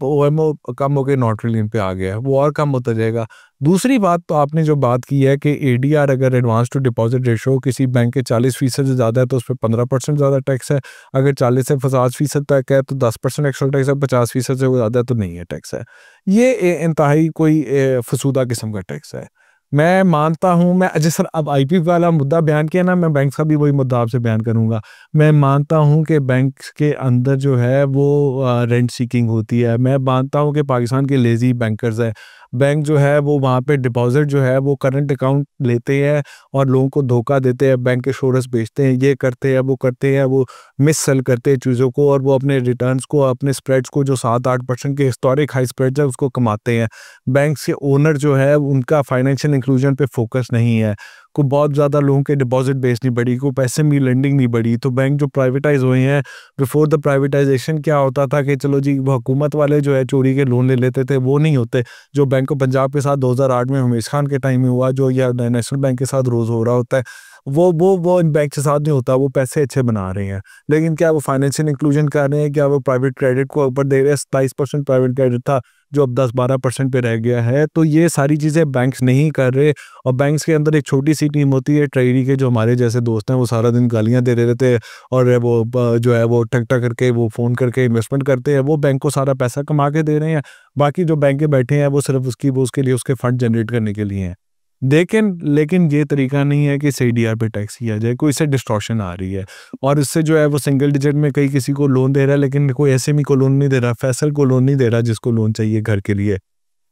OMO कम होकर 9 ट्रिलियन पे आ गया है, वो और कम होता जाएगा। दूसरी बात तो आपने जो बात की है कि ADR अगर एडवांस टू डिपॉजिट रेशो किसी बैंक के 40% से ज़्यादा है तो उस पर 15% ज़्यादा टैक्स है, अगर 40 से 50% तक है तो 10% एक्स्ट्रा टैक्स है, 50% से ज़्यादा तो नहीं है टैक्स है। ये इंतहाई कोई फसूदा किस्म का टैक्स है। मैं मानता हूँ, मैं जैसे अब IP वाला मुद्दा बयान किया ना, मैं बैंक का भी वही मुद्दा आपसे बयान करूँगा। मैं मानता हूँ कि बैंक के अंदर जो है वो रेंट सीकिंग होती है। मैं मानता हूँ कि पाकिस्तान के लेज़ी बैंकर्स है। बैंक जो है वो वहाँ पे डिपॉजिट जो है वो करंट अकाउंट लेते हैं और लोगों को धोखा देते हैं, बैंक इंश्योरेंस बेचते हैं, ये करते हैं, वो करते हैं, वो मिस सेल करते हैं चीज़ों को, और वो अपने रिटर्न्स को, अपने स्प्रेड्स को जो 7-8% के हिस्टोरिक हाई स्प्रेड्स है उसको कमाते हैं। बैंक के ओनर जो है उनका फाइनेंशियल इंक्लूजन पे फोकस नहीं है, को बहुत ज़्यादा लोगों के डिपॉजिट बेस नहीं बढ़ी, को पैसे में लेंडिंग नहीं बढ़ी। तो बैंक जो प्राइवेटाइज हुए हैं, बिफोर द प्राइवेटाइजेशन क्या होता था कि चलो जी वो हुकूमत वाले जो है चोरी के लोन ले लेते थे, वो नहीं होते। जो बैंक ऑफ पंजाब के साथ 2008 में हमीश खान के टाइम में हुआ, जो या नेशनल बैंक के साथ रोज़ हो रहा होता है, वो इन बैंक के साथ नहीं होता। वो पैसे अच्छे बना रहे हैं, लेकिन क्या वो फाइनेंशियल इंक्लूजन कर रहे हैं? क्या वो प्राइवेट क्रेडिट को ऊपर दे रहे हैं? 27% प्राइवेट क्रेडिट था जो अब 10-12% पे रह गया है। तो ये सारी चीज़ें बैंक्स नहीं कर रहे, और बैंक्स के अंदर एक छोटी सी टीम होती है ट्रेडी के, जो हमारे जैसे दोस्त हैं, वो सारा दिन गालियाँ दे रहे रहते हैं, और वो जो है वो टक टक करके वो फ़ोन करके इन्वेस्टमेंट करते हैं। वो बैंक को सारा पैसा कमा के दे रहे हैं, बाकी जो बैंकें बैठे हैं वो सिर्फ उसके लिए उसके फंड जनरेट करने के लिए हैं। लेकिन ये तरीका नहीं है कि ADR पे टैक्स किया जाए, कोई इससे डिस्टॉर्शन आ रही है, और इससे जो है वो सिंगल डिजिट में कई किसी को लोन दे रहा है, लेकिन कोई SME को लोन नहीं दे रहा, फैसल को लोन नहीं दे रहा जिसको लोन चाहिए घर के लिए,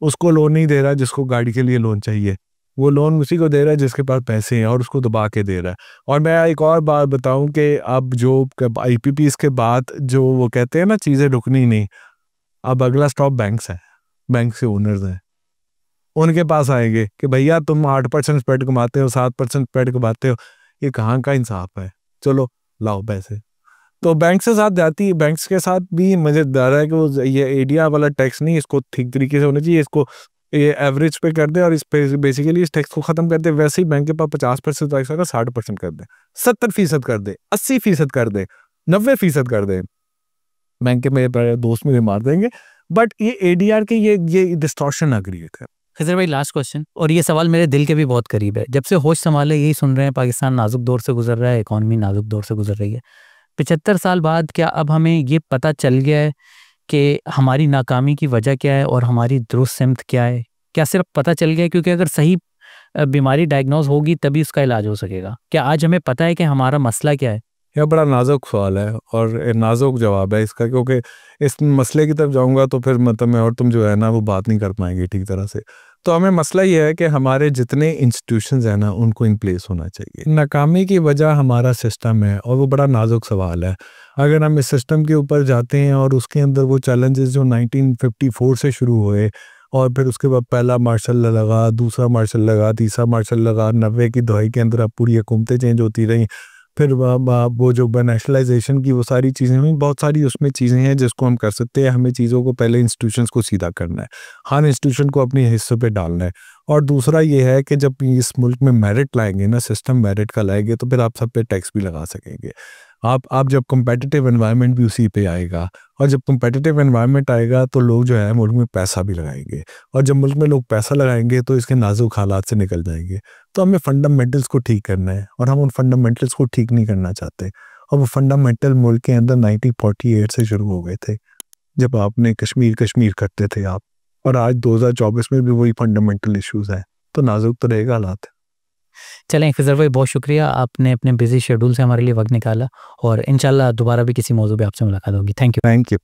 उसको लोन नहीं दे रहा जिसको गाड़ी के लिए लोन चाहिए। वो लोन उसी को दे रहा है जिसके पास पैसे हैं, और उसको दबा के दे रहा है। और मैं एक और बात बताऊं कि अब जो IPPs के बाद जो वो कहते हैं ना चीज़ें रुकनी नहीं, अब अगला स्टॉप बैंक्स है, बैंक से ओनर्स हैं, उनके पास आएंगे कि भैया तुम 8% स्प्रेड कमाते हो, 7% स्प्रेड कमाते हो, ये कहाँ का इंसाफ है? चलो लाओ पैसे। तो बैंक से साथ जाती है, बैंक्स के साथ भी मज़ेदार है कि वो ये ADR वाला टैक्स नहीं, इसको ठीक तरीके से होना चाहिए, इसको ये एवरेज पे कर दे और इस पे बेसिकली इस टैक्स को ख़त्म कर दे। वैसे ही बैंक के पास 50% टैक्स होगा, 60% कर दे, 70% कर दे, 80% कर दे, 90% कर दे। बैंक के मेरे दोस्त मुझे मार देंगे, बट ये ADR के ये डिस्टॉर्शन ना क्रिएट कर। खिजर भाई, लास्ट क्वेश्चन, और ये सवाल मेरे दिल के भी बहुत करीब है। जब से होश संभाले यही सुन रहे हैं, पाकिस्तान नाजुक दौर से गुजर रहा है, इकॉनमी नाजुक दौर से गुजर रही है। 75 साल बाद क्या अब हमें ये पता चल गया है कि हमारी नाकामी की वजह क्या है और हमारी दुरुस्त सिमत क्या है? क्या सिर्फ पता चल गया? क्योंकि अगर सही बीमारी डायग्नोज होगी तभी उसका इलाज हो सकेगा। क्या आज हमें पता है कि हमारा मसला क्या है? यह बड़ा नाजुक सवाल है और नाजुक जवाब है इसका, क्योंकि इस मसले की तरफ जाऊंगा तो फिर मतलब मैं और तुम जो है ना वो बात नहीं कर पाएंगे ठीक तरह से। तो हमें मसला ये है कि हमारे जितने इंस्टीट्यूशंस हैं ना उनको इन प्लेस होना चाहिए। नाकामी की वजह हमारा सिस्टम है, और वो बड़ा नाजुक सवाल है। अगर हम इस सिस्टम के ऊपर जाते हैं और उसके अंदर वो चैलेंजेस जो 1954 से शुरू हुए, और फिर उसके बाद पहला मार्शल लॉ लगा, दूसरा मार्शल लगा, तीसरा मार्शल लगा, 90 की दहाई के अंदर अब पूरी हुकूमतें चेंज होती रहीं, फिर वो जो नेशनलाइजेशन की वो सारी चीज़ें हुई, बहुत सारी उसमें चीज़ें हैं जिसको हम कर सकते हैं। हमें चीज़ों को पहले इंस्टीट्यूशंस को सीधा करना है, हर इंस्टीट्यूशन को अपने हिस्से पे डालना है। और दूसरा ये है कि जब इस मुल्क में मेरिट लाएंगे ना, सिस्टम मेरिट का लाएंगे, तो फिर आप सब पे टैक्स भी लगा सकेंगे। आप जब कम्पेटिटिव एनवायरनमेंट भी उसी पे आएगा, और जब कम्पेटिटिव एनवायरनमेंट आएगा तो लोग जो है मुल्क में पैसा भी लगाएंगे, और जब मुल्क में लोग पैसा लगाएंगे तो इसके नाजुक हालात से निकल जाएंगे। तो हमें फंडामेंटल्स को ठीक करना है, और हम उन फंडामेंटल्स को ठीक नहीं करना चाहते। और वो फंडामेंटल मुल्क के अंदर 1948 से शुरू हो गए थे, जब आपने कश्मीर करते थे आप, और आज 2024 में भी वही फंडामेंटल इश्यूज हैं। तो नाजुक तो रहेगा हालात। चलें खिजर भाई, बहुत शुक्रिया, आपने अपने बिजी शेड्यूल से हमारे लिए वक्त निकाला, और इंशाल्लाह दोबारा भी किसी मौजू पे आपसे मुलाकात होगी। Thank you.